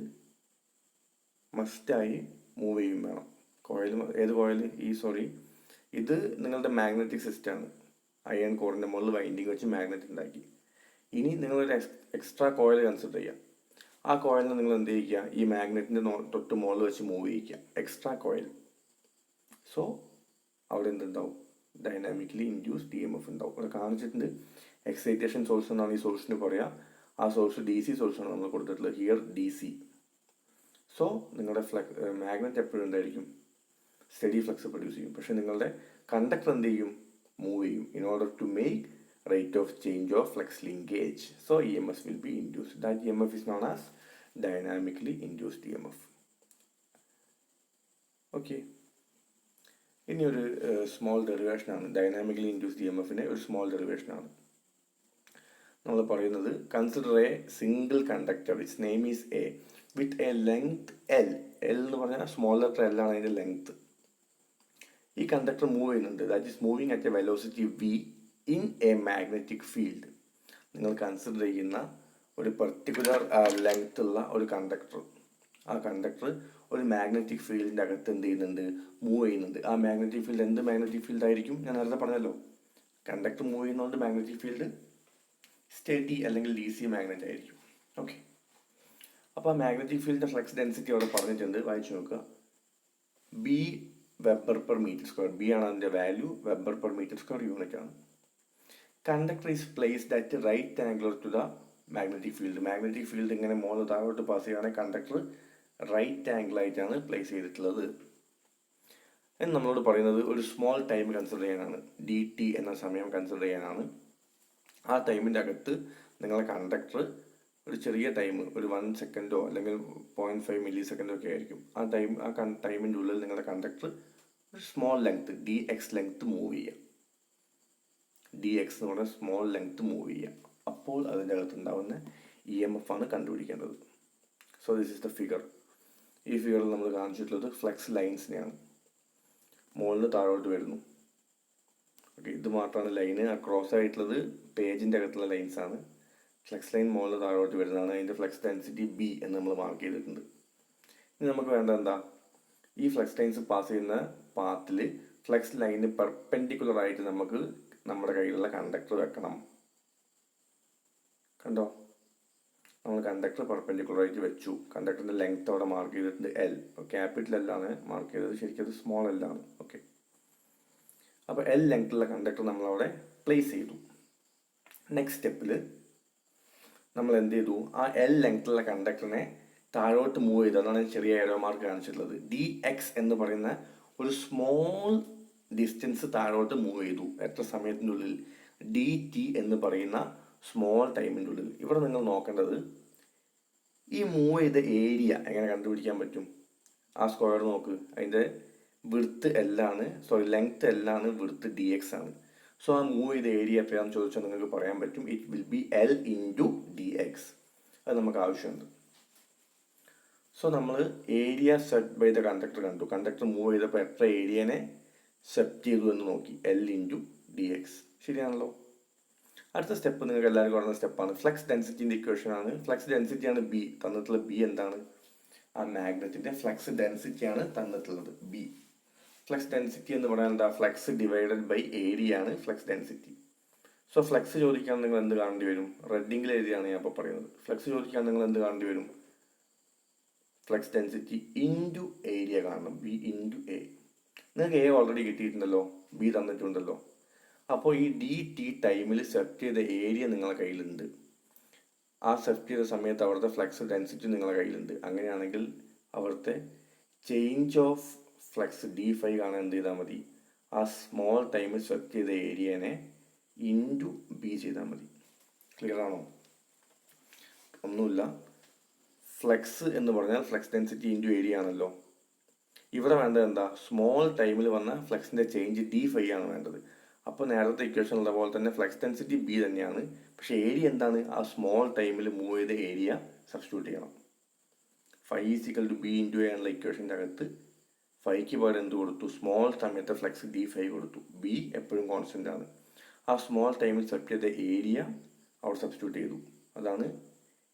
മസ്റ്റായി മൂവ് ചെയ്യും വേണം. കോയിൽ ഏത് കോയിൽ? ഇത് നിങ്ങളുടെ മാഗ്നറ്റിക് സിസ്റ്റമാണ്. അയൺ കോറിൻ്റെ മുകളിൽ വൈൻഡിങ് വെച്ച് മാഗ്നറ്റ് ഉണ്ടാക്കി. ഇനി നിങ്ങളൊരു എക്സ്ട്രാ കോയിൽ കൺസിഡർ ചെയ്യുക. ആ കോയിലിനെ നിങ്ങൾ എന്ത് ചെയ്യുക, ഈ മാഗ്നറ്റിൻ്റെ തൊട്ട് മുകളിൽ വെച്ച് മൂവ് ചെയ്യിക്കുക, എക്സ്ട്രാ കോയിൽ. സോ അവിടെ എന്തുണ്ടാവും, ഡൈനാമിക്കലി ഇൻഡ്യൂസ്ഡ് EMF ഉണ്ടാവും. അവിടെ കാണിച്ചിട്ടുണ്ട് എക്സൈറ്റേഷൻ സോഴ്സ് എന്നാണ് ഈ സോഴ്സിന് പറയുക. ആ സോഴ്സ് DC സോഴ്സാണ് നമ്മൾ കൊടുത്തിട്ടുള്ളത്, ഹിയർ DC. സോ നിങ്ങളുടെ മാഗ്നറ്റ് എപ്പോഴും എന്തായിരിക്കും, സ്റ്റഡി ഫ്ലക്സ് പ്രൊഡ്യൂസ് ചെയ്യും. പക്ഷെ നിങ്ങളുടെ കണ്ടക്ടർ എന്ത് ചെയ്യും, മൂവ് ചെയ്യും, in order to make rate of change of flux linkage. So EMF will be induced. That EMF is known as dynamically induced EMF. Okay. ഇനി ഒരു സ്മോൾ ഡെറിവേഷൻ ആണ് dynamically induced EMFന്റെ ഒരു സ്മോൾ ഡെറിവേഷൻ ആണ്. നമ്മൾ പറയുന്നത് consider A single conductor, it's name is A, with a length L. L എന്ന് പറഞ്ഞാൽ small letter L ആണ് അതിൻ്റെ ലെങ്ത്. ഈ കണ്ടക്ടർ മൂവ് ചെയ്യുന്നുണ്ട്, that is moving at A velocity V in A magnetic field. നിങ്ങൾ കൺസിഡർ ചെയ്യുന്ന ഒരു particular length ഉള്ള ഒരു കണ്ടക്ടർ, ആ കണ്ടക്ടർ ഒരു മാഗ്നറ്റിക് ഫീൽഡിൻ്റെ അകത്ത് എന്ത് ചെയ്യുന്നുണ്ട്, മൂവ് ചെയ്യുന്നുണ്ട്. ആ മാഗ്നറ്റിക് ഫീൽഡ് എന്ത് മാഗ്നറ്റിക് ഫീൽഡ് ആയിരിക്കും, ഞാൻ നേരത്തെ പറഞ്ഞല്ലോ, കണ്ടക്ടർ മൂവ് ചെയ്യുന്നതുകൊണ്ട് മാഗ്നറ്റിക് ഫീൽഡ് സ്റ്റഡി അല്ലെങ്കിൽ DC മാഗ്നറ്റ് ആയിരിക്കും. ഓക്കെ. അപ്പോൾ ആ മാഗ്നറ്റിക് ഫീൽഡിൻ്റെ ഫ്ലക്സ് ഡെൻസിറ്റി അവിടെ പറഞ്ഞിട്ടുണ്ട്, വായിച്ചു നോക്കുക. B weber per metre square. B ആണ് അതിൻ്റെ value, weber per metre square unit ആണ്. Conductor is placed at right angular to the magnetic field. Magnetic field ഇങ്ങനെ മുകളിൽ താഴോട്ട് പാസ് ചെയ്യുകയാണെങ്കിൽ കണ്ടക്ടർ റൈറ്റ് ആംഗിൾ ആയിട്ടാണ് പ്ലേസ് ചെയ്തിട്ടുള്ളത് എന്ന് നമ്മളോട് പറയുന്നത്. ഒരു സ്മോൾ ടൈം കൺസിഡർ ചെയ്യാനാണ്, DT എന്ന സമയം കൺസിഡർ ചെയ്യാനാണ്. ആ ടൈമിൻ്റെ അകത്ത് നിങ്ങളുടെ കണ്ടക്ടർ ഒരു ചെറിയ ടൈം, ഒരു 1 സെക്കൻഡോ അല്ലെങ്കിൽ 0.5 മില്ലി സെക്കൻഡോ ഒക്കെ ആയിരിക്കും. ആ ടൈമിൻ്റെ ഉള്ളിൽ നിങ്ങളുടെ കണ്ടക്ടർ ഒരു small length DX length move ചെയ്യുക. DX എന്ന് പറഞ്ഞാൽ സ്മോൾ ലെങ്ത് മൂവ് ചെയ്യുക. അപ്പോൾ അതിൻ്റെ അകത്ത് ഉണ്ടാവുന്ന EMF ആണ് കണ്ടുപിടിക്കേണ്ടത്. So this is the figure. ഈ ഫിഗറിൽ നമ്മൾ കാണിച്ചിട്ടുള്ളത് ഫ്ലക്സ് ലൈൻസിനെയാണ്. മുകളിൽ താഴോട്ട് വരുന്നു. ഓക്കെ, ഇത് മാത്രമാണ് ലൈന്. ആ ക്രോസ് ആയിട്ടുള്ളത് പേജിൻ്റെ അകത്തുള്ള ലൈൻസ് ആണ്. ഫ്ലക്സ് ലൈൻ മുകളിൽ താഴോട്ട് വരുന്നതാണ്. അതിൻ്റെ ഫ്ലക്സ് ഡെൻസിറ്റി B എന്ന് നമ്മൾ മാർക്ക് ചെയ്തിട്ടുണ്ട്. ഇനി നമുക്ക് വേണ്ട എന്താ, ഈ ഫ്ലക്സ് ലൈൻസ് പാസ് ചെയ്യുന്ന പാത്തിൽ ഫ്ലക്സ് ലൈനിന് പെർപെൻഡിക്കുലർ ആയിട്ട് നമുക്ക് നമ്മുടെ കയ്യിലുള്ള കണ്ടക്ടർ വെക്കണം. കണ്ടോ, നമ്മൾ കണ്ടക്ടർ പെർപെൻഡിക്കുലർ ആയിട്ട് വെച്ചു. കണ്ടക്ടറിൻ്റെ ലെങ്ത് അവിടെ മാർക്ക് ചെയ്തിട്ടുണ്ട് L. ക്യാപിറ്റൽ L ആണ് മാർക്ക് ചെയ്തത്, ശരിക്കും അത് സ്മോൾ L ആണ്. ഓക്കെ, അപ്പോൾ L ലെങ്ത്തുള്ള കണ്ടക്ടർ നമ്മളവിടെ പ്ലേസ് ചെയ്തു. നെക്സ്റ്റ് സ്റ്റെപ്പിൽ നമ്മൾ എന്ത് ചെയ്തു, ആ L ലെങ്ത്തുള്ള കണ്ടക്ടറിനെ താഴോട്ട് മൂവ് ചെയ്തു. അതാണ് ചെറിയ ഏരോ മാർക്ക് കാണിച്ചിട്ടുള്ളത്. DX എന്ന് പറയുന്ന ഒരു സ്മോൾ ഡിസ്റ്റൻസ് താഴോട്ട് മൂവ് ചെയ്തു. എത്ര സമയത്തിൻ്റെ ഉള്ളിൽ, DT എന്ന് പറയുന്ന സ്മോൾ ടൈമിൻ്റെ ഉള്ളിൽ. ഇവിടെ നിങ്ങൾ നോക്കേണ്ടത് ഈ മൂവ് ചെയ്ത ഏരിയ എങ്ങനെ കണ്ടുപിടിക്കാൻ പറ്റും. ആ സ്ക്വയർ നോക്ക്, അതിൻ്റെ വിഡ്ത്ത് L ആണ്, ലെങ്ത് L ആണ്, വിഡ്ത്ത് DX ആണ്. സോ ആ മൂവ് ചെയ്ത ഏരിയ എത്രയാണെന്ന് ചോദിച്ചാൽ നിങ്ങൾക്ക് പറയാൻ പറ്റും, it will be L into DX. അത് നമുക്ക് ആവശ്യമുണ്ട്. സോ നമ്മൾ area set by the conductor കണ്ടു. കണ്ടക്ടർ മൂവ് ചെയ്തപ്പോൾ എത്ര ഏരിയനെ സെറ്റ് ചെയ്തു എന്ന് നോക്കി, L ഇൻറ്റു DX. ശരിയാണല്ലോ. അടുത്ത സ്റ്റെപ്പ് നിങ്ങൾക്ക് എല്ലാവർക്കും പറയുന്ന സ്റ്റെപ്പാണ് ഫ്ലക്സ് ഡെൻസിറ്റിൻ്റെ ഇക്വേഷൻ ആണ്. ഫ്ലക്സ് ഡെൻസിറ്റിയാണ് B. തന്നിട്ടുള്ള B എന്താണ്, ആ മാഗ്നറ്റിൻ്റെ ഫ്ലക്സ് ഡെൻസിറ്റിയാണ് തന്നിട്ടുള്ളത് B. ഫ്ലക്സ് ഡെൻസിറ്റി എന്ന് പറയാൻ എന്താ, ഫ്ലക്സ് ഡിവൈഡഡ് ബൈ ഏരിയ ആണ് ഫ്ലക്സ് ഡെൻസിറ്റി. സോ ഫ്ലക്സ് ചോദിക്കാൻ നിങ്ങൾ എന്ത് കാണേണ്ടി വരും, റെഡിങ്ങിൽ എഴുതിയാണ് ഞാൻ ഇപ്പോൾ പറയുന്നത്. ഫ്ലക്സ് ചോദിക്കാൻ നിങ്ങൾ എന്ത് കാണേണ്ടി വരും, ഫ്ലക്സ് ഡെൻസിറ്റി ഇൻറ്റു ഏരിയ കാണണം, B ഇൻറ്റു A. നിങ്ങൾക്ക് A ഓൾറെഡി കിട്ടിയിട്ടുണ്ടല്ലോ, B തന്നിട്ടുണ്ടല്ലോ. അപ്പോൾ ഈ DT ടൈമിൽ സെറ്റ് ചെയ്ത ഏരിയ നിങ്ങളുടെ കയ്യിലുണ്ട്. ആ സെറ്റ് ചെയ്ത സമയത്ത് അവിടുത്തെ ഫ്ലക്സ് ഡെൻസിറ്റി നിങ്ങളുടെ കയ്യിലുണ്ട്. അങ്ങനെയാണെങ്കിൽ അവിടുത്തെ ചേഞ്ച് ഓഫ് ഫ്ലക്സ് D5 കാണാൻ എന്ത് ചെയ്താൽ മതി, ആ സ്മോൾ ടൈമിൽ സെറ്റ് ചെയ്ത ഏരിയനെ ഇൻറ്റു B ചെയ്താൽ മതി. ക്ലിയർ ആണോ? ഒന്നുമില്ല, ഫ്ലക്സ് എന്ന് പറഞ്ഞാൽ ഫ്ലക്സ് ഡെൻസിറ്റി ഇൻറ്റു ഏരിയ ആണല്ലോ. ഇവിടെ വേണ്ടത് എന്താ, സ്മോൾ ടൈമിൽ വന്ന ഫ്ലക്സിൻ്റെ ചേഞ്ച് D5 ആണ് വേണ്ടത്. അപ്പോൾ നേരത്തെ ഇക്വേഷൻ ഉള്ള പോലെ തന്നെ ഫ്ലക്സ് ഡെൻസിറ്റി B തന്നെയാണ്, പക്ഷേ ഏരിയ എന്താണ്, ആ സ്മോൾ ടൈമിൽ മൂവ് ചെയ്ത ഏരിയ സബ്സ്റ്റിറ്റ്യൂട്ട് ചെയ്യണം. φ = B ഇൻറ്റു A എന്നുള്ള ഇക്വേഷൻ്റെ അകത്ത് ഫൈക്ക് പകരം എന്ത് കൊടുത്തു, സ്മോൾ സമയത്ത് ഫ്ലക്സ് D5 കൊടുത്തു. B എപ്പോഴും കോൺസ്റ്റൻ്റ് ആണ്. ആ സ്മോൾ ടൈമിൽ സെറ്റ് ചെയ്ത ഏരിയ അവിടെ സബ്സ്റ്റിറ്റ്യൂട്ട് ചെയ്തു. അതാണ്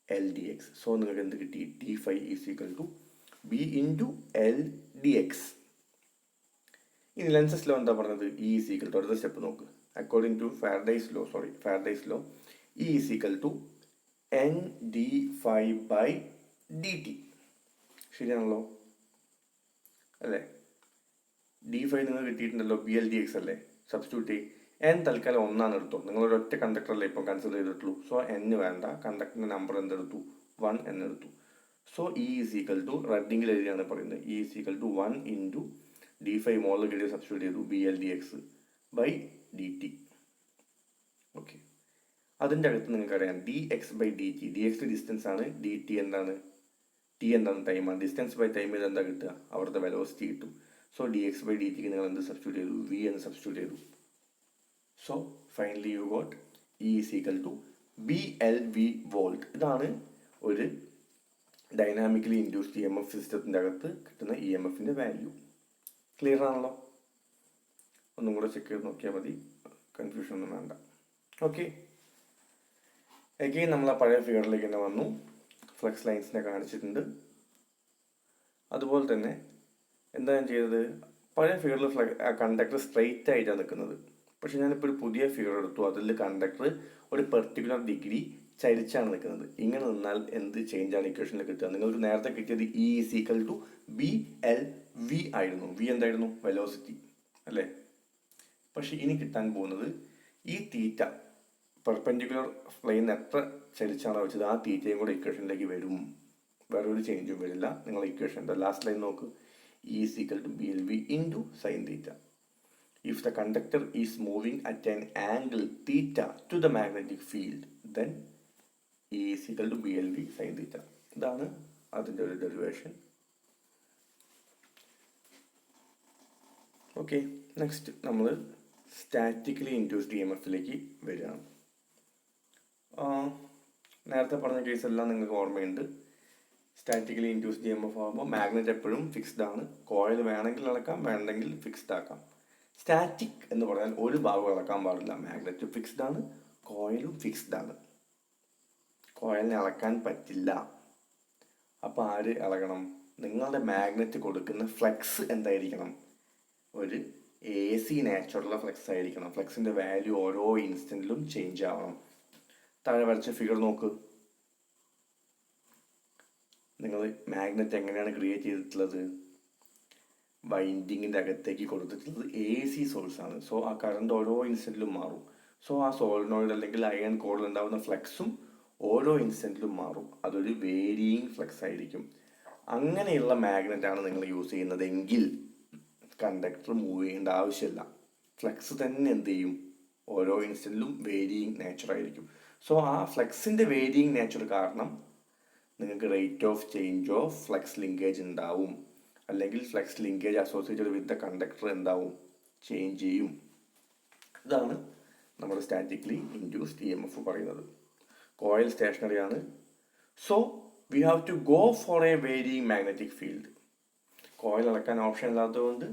LDX. സോ നിങ്ങൾക്ക് എന്ത് കിട്ടി, D5 = B ഇൻറ്റു LDX. ഇനി ലെൻസസ് ലോ എന്താ പറഞ്ഞത്, E = അടുത്ത സ്റ്റെപ്പ് നോക്ക്, according to Faraday's law, E is equal to n d phi by dt. ശരിയാണല്ലോ അല്ലേ? ഡി ഫൈവ് നിങ്ങൾ കിട്ടിയിട്ടുണ്ടല്ലോ, ബി എൽ ഡി എക്സ് അല്ലേ? സബ്സ്റ്റിറ്റ്യൂട്ട് ചെയ്യും. എൻ തൽക്കാലം ഒന്നാണ് എടുത്തു. നിങ്ങളൊരു ഒറ്റ കണ്ടക്ടറല്ലേ ഇപ്പം കൺസിഡർ ചെയ്തിട്ടുള്ളൂ. സോ എൻ വേണ്ട, കണ്ടക്ടറിൻ്റെ നമ്പർ എന്തെടുത്തു? 1 എന്നെടുത്തു. So E is equal to, റെഡിങ്ങിൽ എഴുതിയാണ് പറയുന്നത്, E is equal to 1 into D five മോളിൽ കിട്ടിയ സബ്സ്റ്റിറ്റ്യൂട്ട് ചെയ്തു, B L D X by D T. Okay, അതിൻ്റെ അകത്ത് നിങ്ങൾക്കറിയാം D X by D T. D X distance ആണ്, ഡി ടി എന്താണ്? ടി എന്താണ്? ടൈമാണ്. ഡിസ്റ്റൻസ് ബൈ ടൈം ചെയ്ത് എന്താ കിട്ടുക? അവിടുത്തെ വെലോസിറ്റി കിട്ടും. So D X by D ടിക്ക് നിങ്ങൾ എന്ത് സബ്സ്റ്റിറ്റ്യൂട്ട് ചെയ്തു? വി എന്ന് സബ്സ്റ്റിറ്റ്യൂട്ട് ചെയ്തു. So finally you got E is equal to B L V volt. ഇതാണ് ഒരു dynamically induced E M F സിസ്റ്റത്തിൻ്റെ അകത്ത് കിട്ടുന്ന ഇ എം എഫിൻ്റെ വാല്യൂ. ക്ലിയർ ആണല്ലോ? ഒന്നും കൂടെ ചെക്ക് ചെയ്ത് നോക്കിയാൽ മതി, കൺഫ്യൂഷൻ ഒന്നും വേണ്ട. ഓക്കെ, എഗെയിൻ നമ്മൾ ആ പഴയ ഫിഗറിലേക്ക് തന്നെ വന്നു. ഫ്ലക്സ് ലൈൻസിനെ കാണിച്ചിട്ടുണ്ട്. അതുപോലെ തന്നെ എന്താ ഞാൻ ചെയ്തത്? പഴയ ഫിഗറിൽ കണ്ടക്ടർ സ്ട്രെയിറ്റ് ആയിട്ടാണ് നിൽക്കുന്നത്. പക്ഷെ ഞാനിപ്പോൾ ഒരു പുതിയ ഫിഗർ എടുത്തു. അതിൽ കണ്ടക്ടർ ഒരു പെർട്ടിക്കുലർ ഡിഗ്രി ചരിച്ചാണ് നിൽക്കുന്നത്. ഇങ്ങനെ നിന്നാൽ എന്ത് ചേഞ്ചാണ് ഇക്വേഷനിൽ കിട്ടുക? നിങ്ങൾക്ക് നേരത്തെ കിട്ടിയത് E is equal to B L V ആയിരുന്നു. വി എന്തായിരുന്നു? വെലോസിറ്റി അല്ലേ? പക്ഷെ ഇനി കിട്ടാൻ പോകുന്നത് ഈ തീറ്റ പെർപെൻഡിക്കുലർ പ്ലെയിൻ എത്ര ചരിച്ചാണോ വെച്ചത് ആ തീറ്റയും കൂടെ ഇക്വേഷനിലേക്ക് വരും. വേറെ ഒരു ചേഞ്ചും വരില്ല. നിങ്ങൾ ഇക്വേഷൻ്റെ ലാസ്റ്റ് ലൈൻ നോക്ക്. E is equal to BLV into sin theta. If the conductor is moving at an angle theta to the magnetic field, then E is equal to BLV sin theta. ഇതാണ് അതിൻ്റെ ഒരു derivation. Okay, next നമ്മൾ statically induced E M എഫിലേക്ക് വരികയാണ്. നേരത്തെ പറഞ്ഞ കേസെല്ലാം നിങ്ങൾക്ക് ഓർമ്മയുണ്ട്. Statically induced E M F ആകുമ്പോൾ മാഗ്നറ്റ് എപ്പോഴും ഫിക്സ്ഡ് ആണ്. കോയിൽ വേണമെങ്കിൽ അളക്കാം, വേണമെങ്കിൽ ഫിക്സ്ഡ് ആക്കാം. സ്റ്റാറ്റിക് എന്ന് പറഞ്ഞാൽ ഒരു ഭാഗം ഇളക്കാൻ പാടില്ല. മാഗ്നറ്റ് ഫിക്സ്ഡ് ആണ്, കോയിലും ഫിക്സ്ഡ് ആണ്. കോയിലിനെ ഇളക്കാൻ പറ്റില്ല. അപ്പോൾ ആര് ഇളകണം? നിങ്ങളുടെ മാഗ്നറ്റ് കൊടുക്കുന്ന ഫ്ലക്സ് എന്തായിരിക്കണം? ഒരു എ സി നാച്ചുറൽ ഫ്ലക്സ് ആയിരിക്കണം. ഫ്ലക്സിൻ്റെ വാല്യൂ ഓരോ ഇൻസ്റ്റൻറ്റിലും ചേഞ്ച് ആവണം. താഴെ വരച്ച ഫിഗർ നോക്ക്. നിങ്ങൾ മാഗ്നറ്റ് എങ്ങനെയാണ് ക്രിയേറ്റ് ചെയ്തിട്ടുള്ളത്? വൈൻഡിങ്ങിൻ്റെ അകത്തേക്ക് കൊടുത്തിട്ടുള്ളത് എ സി സോഴ്സാണ്. സോ ആ കറണ്ട് ഓരോ ഇൻസ്റ്റൻറ്റിലും മാറും. സോ ആ സോളിനോയിഡ് അല്ലെങ്കിൽ അയൺ കോറിൽ ഉണ്ടാകുന്ന ഫ്ലക്സും ഓരോ ഇൻസ്റ്റൻറ്റിലും മാറും. അതൊരു വേരിയിങ് ഫ്ലക്സ് ആയിരിക്കും. അങ്ങനെയുള്ള മാഗ്നറ്റാണ് നിങ്ങൾ യൂസ് ചെയ്യുന്നതെങ്കിൽ കണ്ടക്ടർ മൂവ് ചെയ്യേണ്ട ആവശ്യമില്ല. ഫ്ലക്സ് തന്നെ എന്ത് ചെയ്യും? ഓരോ ഇൻസ്റ്റൻറ്റിലും വേരിയിങ് നേച്ചർ ആയിരിക്കും. സോ ആ ഫ്ലക്സിൻ്റെ വേരിയിങ് നേച്ചർ കാരണം നിങ്ങൾക്ക് rate of change of flux linkage ഉണ്ടാവും. അല്ലെങ്കിൽ flux linkage associated with the conductor എന്താവും? ചേഞ്ച് ചെയ്യും. ഇതാണ് നമ്മുടെ statically induced E M F പറയുന്നത്. കോയിൽ സ്റ്റേഷനറി ആണ്. So we have to go for a varying magnetic field. Coil അളക്കാൻ option ഇല്ലാത്തതുകൊണ്ട്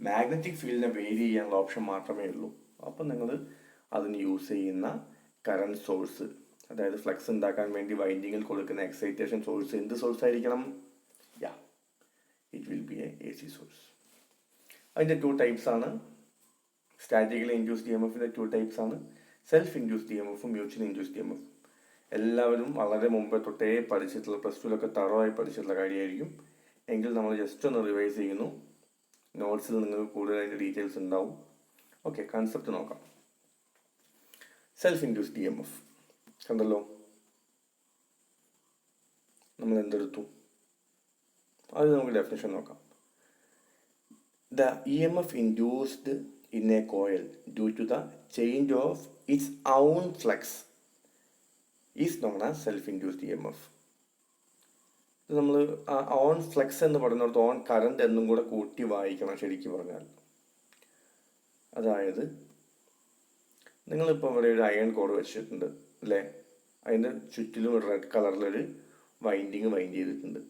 മാഗ്നറ്റിക് ഫീൽഡിനെ വേരി ചെയ്യാനുള്ള ഓപ്ഷൻ മാത്രമേ ഉള്ളൂ. അപ്പം നിങ്ങൾ അതിന് യൂസ് ചെയ്യുന്ന കറണ്ട് സോഴ്സ്, അതായത് ഫ്ലക്സ് ഉണ്ടാക്കാൻ വേണ്ടി വൈൻഡിങ്ങിൽ കൊടുക്കുന്ന എക്സൈറ്റേഷൻ സോഴ്സ് എന്ത് സോഴ്സ് ആയിരിക്കണം? It will B A C source. അതിൻ്റെ 2 ടൈപ്സ് ആണ്. സ്റ്റാറ്റിക്കലി ഇൻഡ്യൂസ്ഡ് ഇ എം എഫിൻ്റെ 2 ടൈപ്സ് ആണ്. സെൽഫ് ഇൻഡ്യൂസ്ഡ് ഇ എം എഫും mutual induced E M F. എല്ലാവരും വളരെ മുമ്പേ തൊട്ടേ പഠിച്ചിട്ടുള്ള, പ്ലസ് ടുവിലൊക്കെ തറവായി പഠിച്ചിട്ടുള്ള കാര്യമായിരിക്കും. എങ്കിൽ നമ്മൾ ജസ്റ്റ് ഒന്ന് റിവൈസ് ചെയ്യുന്നു. നോട്ട്സിൽ നിങ്ങൾക്ക് കൂടുതൽ അതിൻ്റെ ഡീറ്റെയിൽസ് ഉണ്ടാവും. ഓക്കെ, കൺസെപ്റ്റ് നോക്കാം. Self induced E M F കണ്ടല്ലോ. നമ്മൾ എന്തെടുത്തു? അത് നമുക്ക് ഡെഫിനിഷൻ നോക്കാം. The E M F induced in a coil due to the change of its own flux is known as self induced E M F. ഇത് നമ്മൾ on flux എന്ന് പറയുന്നിടത്ത് ഓൺ കറണ്ട് എന്നും കൂടെ കൂട്ടി വായിക്കണം ശരിക്കും പറഞ്ഞാൽ. അതായത് നിങ്ങളിപ്പോൾ ഇവിടെ ഒരു അയൺ കോഡ് വെച്ചിട്ടുണ്ട് അല്ലേ? അതിൻ്റെ ചുറ്റിലും ഒരു റെഡ് കളറിലൊരു വൈൻഡിങ് വൈൻഡ് ചെയ്തിട്ടുണ്ട്.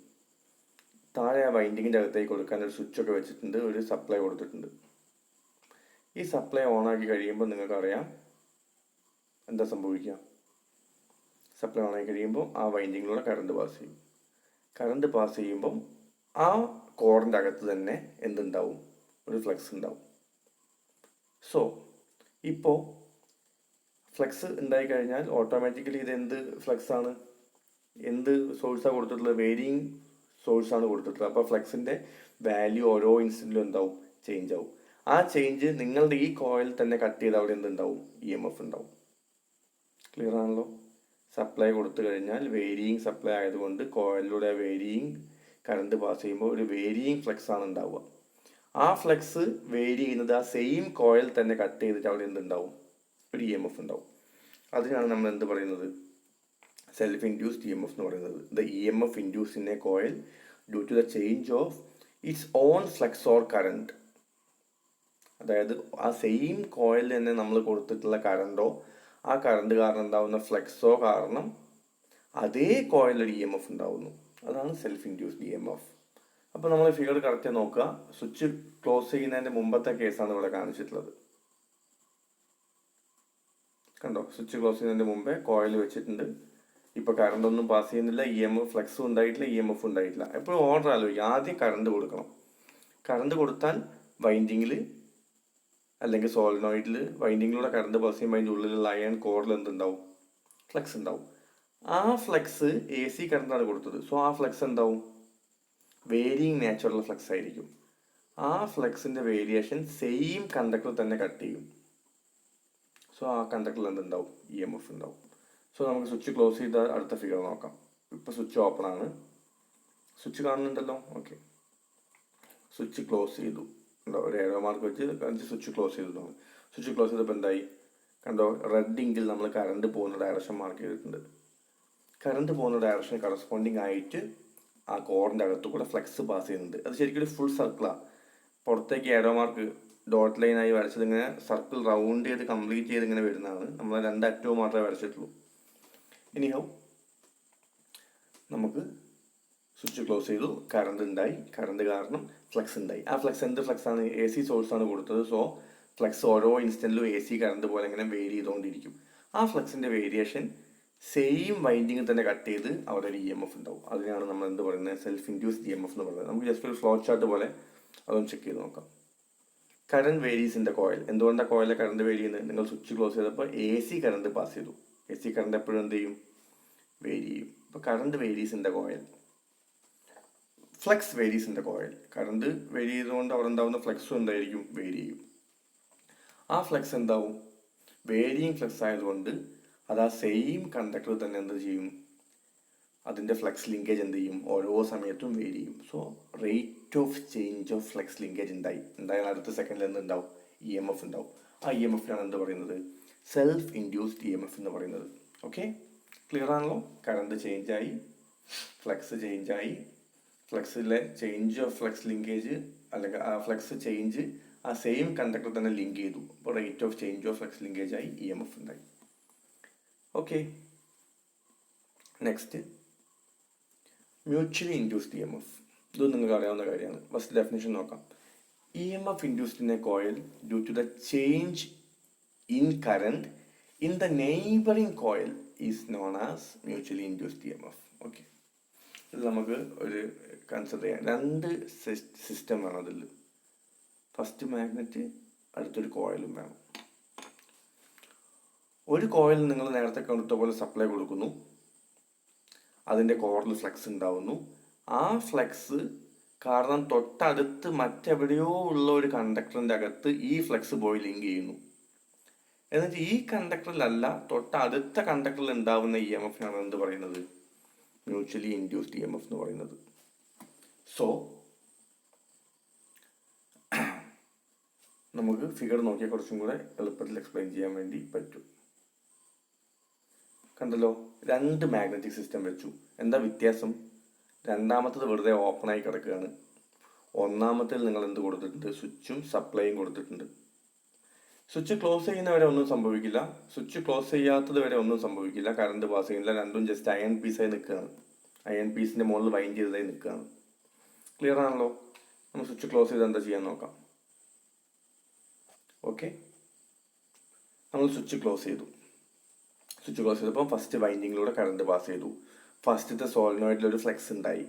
താഴെ ആ വൈൻഡിങ്ങിൻ്റെ അകത്തേക്ക് കൊടുക്കാൻ ഒരു സ്വിച്ചൊക്കെ വെച്ചിട്ടുണ്ട്, ഒരു സപ്ലൈ കൊടുത്തിട്ടുണ്ട്. ഈ സപ്ലൈ ഓണാക്കി കഴിയുമ്പോൾ നിങ്ങൾക്കറിയാം എന്താ സംഭവിക്കുക. സപ്ലൈ ഓണാക്കി കഴിയുമ്പോൾ ആ വൈൻഡിങ്ങിലൂടെ കറണ്ട് പാസ് ചെയ്യും. കറണ്ട് പാസ് ചെയ്യുമ്പം ആ കോറിൻ്റെ അകത്ത് തന്നെ എന്തുണ്ടാവും? ഒരു ഫ്ലക്സ് ഉണ്ടാവും. സോ ഇപ്പോൾ ഫ്ലക്സ് ഉണ്ടായി കഴിഞ്ഞാൽ ഓട്ടോമാറ്റിക്കലി ഇത് എന്ത് ഫ്ലക്സ് ആണ്, എന്ത് സോഴ്സാണ് കൊടുത്തിട്ടുള്ളത്, വേരിയിങ് സോഴ്സാണ് കൊടുത്തിട്ടുള്ളത്. അപ്പോൾ ഫ്ലക്സിൻ്റെ വാല്യൂ ഓരോ ഇൻസ്റ്റൻറ്റിലും എന്താവും, ചേഞ്ച് ആവും. ആ ചേഞ്ച് നിങ്ങളുടെ ഈ കോയിൽ തന്നെ കട്ട് ചെയ്ത് അവിടെ എന്തുണ്ടാവും, EMF ഉണ്ടാവും. ക്ലിയർ ആണല്ലോ? സപ്ലൈ കൊടുത്തു കഴിഞ്ഞാൽ വേരിയിങ് സപ്ലൈ ആയതുകൊണ്ട് കോയിലിലൂടെ വേരിയിങ് കറണ്ട് പാസ് ചെയ്യുമ്പോൾ ഒരു വേരിയിങ് ഫ്ലക്സ് ആണ് ഉണ്ടാവുക. ആ ഫ്ലക്സ് വേരി ചെയ്യുന്നത് ആ സെയിം കോയിൽ തന്നെ കട്ട് ചെയ്തിട്ട് അവിടെ എന്തുണ്ടാവും, ഒരു EMF ഉണ്ടാവും. അതിനാണ് നമ്മൾ എന്ത് പറയുന്നത്, self-induced EMF എന്ന് പറയുന്നത്. The EMF induced in a coil due to the change of its own flux or current. അതായത് ആ സെയിം കോയിൽ തന്നെ നമ്മൾ കൊടുത്തിട്ടുള്ള കറണ്ടോ ആ കറണ്ട് കാരണം ഉണ്ടാവുന്ന ഫ്ലക്സോ കാരണം അതേ കോയിലൊരു EMF ഉണ്ടാവുന്നു. അതാണ് സെൽഫ്-ഇൻഡ്യൂസ്ഡ് EMF. അപ്പോൾ നമ്മൾ ഫിഗർ കറക്റ്റ് നോക്കുക. സ്വിച്ച് ക്ലോസ് ചെയ്യുന്നതിൻ്റെ മുമ്പത്തെ കേസാണ് ഇവിടെ കാണിച്ചിട്ടുള്ളത്. കണ്ടോ, സ്വിച്ച് ക്ലോസ് ചെയ്യുന്നതിൻ്റെ മുമ്പേ കോയിൽ വെച്ചിട്ടുണ്ട്. ഇപ്പോൾ കറണ്ട് ഒന്നും പാസ് ചെയ്യുന്നില്ല, EMF ഫ്ലക്സും ഉണ്ടായിട്ടില്ല, EMF ഉണ്ടായിട്ടില്ല. എപ്പോഴും ഓർഡർ ആലോചിക്കുക. ആദ്യം കറണ്ട് കൊടുക്കണം. കറണ്ട് കൊടുത്താൽ വൈൻഡിങ്ങിൽ അല്ലെങ്കിൽ സോളിനോയിഡിൽ വൈൻഡിങ്ങിലൂടെ കറണ്ട് പാസ് ചെയ്യുമ്പോൾ അതിൻ്റെ ഉള്ളിലുള്ള അയൺ കോറിൽ എന്തുണ്ടാവും, ഫ്ലക്സ് ഉണ്ടാവും. ആ ഫ്ലക്സ് AC കറണ്ടാണ് കൊടുത്തത്. സോ ആ ഫ്ലക്സ് എന്താവും, വേരിയിങ് നേച്ചറുള്ള ഫ്ലക്സ് ആയിരിക്കും. ആ ഫ്ലക്സിൻ്റെ വേരിയേഷൻ സെയിം കണ്ടക്ടർ തന്നെ കട്ട് ചെയ്യും. സോ ആ കണ്ടക്ടറിൽ എന്തുണ്ടാവും, EMF ഉണ്ടാവും. സോ നമുക്ക് സ്വിച്ച് ക്ലോസ് ചെയ്ത അടുത്ത ഫിഗർ നോക്കാം. ഇപ്പോൾ സ്വിച്ച് ഓപ്പൺ ആണ്, സ്വിച്ച് കാണുന്നുണ്ടല്ലോ. ഓക്കെ, സ്വിച്ച് ക്ലോസ് ചെയ്തു. ഉണ്ടോ, ഒരു ഏരോ മാർക്ക് വെച്ച് സ്വിച്ച് ക്ലോസ് ചെയ്തു. സ്വിച്ച് ക്ലോസ് ചെയ്തപ്പോൾ എന്തായി, കണ്ടോ, റെഡ് ഇങ്കിൽ നമ്മൾ കറണ്ട് പോകുന്ന ഡയറക്ഷൻ മാർക്ക് ചെയ്തിട്ടുണ്ട്. കറണ്ട് പോകുന്ന ഡയറക്ഷൻ കറസ്പോണ്ടിങ് ആയിട്ട് ആ കോറിൻ്റെ അകത്തു കൂടെ ഫ്ലക്സ് പാസ് ചെയ്യുന്നുണ്ട്. അത് ശരിക്കും ഒരു ഫുൾ സർക്കിളാണ്. പുറത്തേക്ക് ഏരോ മാർക്ക് ഡോട്ട് ലൈനായി വരച്ചത് ഇങ്ങനെ സർക്കിൾ റൗണ്ട് ചെയ്ത് കംപ്ലീറ്റ് ചെയ്ത് ഇങ്ങനെ വരുന്നതാണ്. നമ്മൾ 2 അറ്റവും മാത്രമേ വരച്ചിട്ടുള്ളൂ. ഇനിയോ നമുക്ക് സ്വിച്ച് ക്ലോസ് ചെയ്തു, കറണ്ട് ഉണ്ടായി, കറണ്ട് കാരണം ഫ്ലക്സ് ഉണ്ടായി. ആ ഫ്ലക്സ് എന്ത് ഫ്ലക്സ് ആണ്, AC സോഴ്സാണ് കൊടുത്തത്. സോ ഫ്ലക്സ് ഓരോ ഇൻസ്റ്റൻറ്റിലും AC കറണ്ട് പോലെ ഇങ്ങനെ വേരി ചെയ്തുകൊണ്ടിരിക്കും. ആ ഫ്ലക്സിൻ്റെ വേരിയേഷൻ സെയിം വൈൻഡിങ്ങിൽ തന്നെ കട്ട് ചെയ്ത് അവിടെ ഒരു EMF ഉണ്ടാവും. അതിനാണ് നമ്മൾ എന്ത് പറയുന്നത്, സെൽഫ്-ഇൻഡ്യൂസ്ഡ് EMF എന്ന് പറയുന്നത്. നമുക്ക് ജസ്റ്റ് ഒരു ഫ്ലോ ചാർട്ട് പോലെ അതൊന്ന് ചെക്ക് ചെയ്ത് നോക്കാം. Current varies in the coil. എന്തുകൊണ്ടാണ് കോയിലെ കറണ്ട് വേരി ചെയ്യുന്നത്, നിങ്ങൾ സ്വിച്ച് ക്ലോസ് ചെയ്തപ്പോൾ AC കറണ്ട് പാസ് ചെയ്തു. AC കറണ്ട് എപ്പോഴും എന്ത് ചെയ്യും, വേരി ചെയ്യും. അപ്പോൾ current varies in the coil. Flux varies in the coil. Current vary ചെയ്തുകൊണ്ട് അവിടെ ഉണ്ടാവുന്ന ഫ്ലക്സും എന്തായിരിക്കും, വേരി ചെയ്യും. ആ ഫ്ലക്സ് എന്താവും, വേരിയിങ് ഫ്ലക്സ് ആയതുകൊണ്ട് അത് ആ സെയിം കണ്ടക്ടർ തന്നെ എന്ത് ചെയ്യും, അതിൻ്റെ ഫ്ലക്സ് ലിങ്കേജ് എന്ത് ചെയ്യും, ഓരോ സമയത്തും വേരി ചെയ്യും. So rate of change of flux linkage എന്തായാലും അടുത്ത സെക്കൻഡിൽ എന്തുണ്ടാവും, EMF ഉണ്ടാവും. ആ EMFനാണ് എന്ത് പറയുന്നത്, സെൽഫ്-ഇൻഡ്യൂസ്ഡ് EMF എന്ന് പറയുന്നത്. ഓക്കെ, ക്ലിയർ ആണല്ലോ? കറണ്ട് ചേഞ്ച് ആയി, ഫ്ലക്സ് ചേഞ്ച് ആയി, ഫ്ലക്സിലെ ചേഞ്ച് ഓഫ് ഫ്ലക്സ് ലിങ്കേജ് അല്ലെങ്കിൽ ആ ഫ്ലക്സ് ചേഞ്ച് ആ സെയിം കണ്ടക്ടർ തന്നെ ലിങ്ക് ചെയ്തു. അപ്പോൾ rate of change of flux linkage ആയി, EMF ഉണ്ടായി. Okay, next mutually induced EMF. ഇത് നിങ്ങൾക്ക് അറിയാവുന്ന കാര്യമാണ്. ഫസ്റ്റ് ഡെഫിനിഷൻ നോക്കാം. EMF induced in a coil due to the change in current in the neighbouring coil is known as mutually induced EMF. Okay, ഇത് നമുക്ക് ഒരു കൺസിഡർ ചെയ്യാം. 2 സിസ്റ്റം വേണം അതിൽ. ഫസ്റ്റ് മാഗ്നറ്റ്, അടുത്തൊരു കോയിലും വേണം. ഒരു കോയിൽ നിങ്ങൾ നേരത്തെ കൊടുത്ത പോലെ സപ്ലൈ കൊടുക്കുന്നു, അതിൻ്റെ കോറിൽ ഫ്ലക്സ് ഉണ്ടാവുന്നു. ആ ഫ്ലക്സ് കാരണം തൊട്ടടുത്ത് മറ്റെവിടെയോ ഉള്ള ഒരു കണ്ടക്ടറിൻ്റെ അകത്ത് ഈ ഫ്ലക്സ് പോയി ലിങ്ക് ചെയ്യുന്നു. എന്നിട്ട് ഈ കണ്ടക്ടറിലല്ല, തൊട്ടടുത്ത കണ്ടക്ടറിൽ ഉണ്ടാവുന്ന EMFനാണ് എന്ത് പറയുന്നത്, മ്യൂച്വലി ഇൻഡ്യൂസ്ഡ് EMF എന്ന് പറയുന്നത്. സോ നമുക്ക് ഫിഗർ നോക്കിയാൽ കുറച്ചും കൂടെ എളുപ്പത്തിൽ എക്സ്പ്ലെയിൻ ചെയ്യാൻ വേണ്ടി പറ്റും. കണ്ടല്ലോ, 2 മാഗ്നറ്റിക് സിസ്റ്റം വെച്ചു. എന്താ വ്യത്യാസം, രണ്ടാമത്തത് വെറുതെ ഓപ്പണായി കിടക്കുകയാണ്. ഒന്നാമത്തിൽ നിങ്ങൾ എന്ത് കൊടുത്തിട്ടുണ്ട്, സ്വിച്ചും സപ്ലൈയും കൊടുത്തിട്ടുണ്ട്. സ്വിച്ച് ക്ലോസ് ചെയ്യുന്നവരെ ഒന്നും സംഭവിക്കില്ല, സ്വിച്ച് ക്ലോസ് ചെയ്യാത്തത് വരെ ഒന്നും സംഭവിക്കില്ല, കറണ്ട് പാസ് ചെയ്യുന്നില്ല. രണ്ടും ജസ്റ്റ് അയൺ പീസായി നിൽക്കുകയാണ്. അയൺ പീസിൻ്റെ മുകളിൽ വൈൻഡ് ചെയ്തതായി നിൽക്കുകയാണ്. ക്ലിയർ ആണല്ലോ? നമ്മൾ സ്വിച്ച് ക്ലോസ് ചെയ്ത് എന്താ ചെയ്യാൻ നോക്കാം. ഓക്കെ, നമ്മൾ സ്വിച്ച് ക്ലോസ് ചെയ്തു. സ്വിച്ച് ക്ലോസ് ചെയ്തപ്പോൾ ഫസ്റ്റ് വൈൻഡിങ്ങിലൂടെ കറണ്ട് പാസ് ചെയ്തു. ഫസ്റ്റത്തെ സോളിനോയിഡിൽ ഒരു ഫ്ലക്സ് ഉണ്ടായി,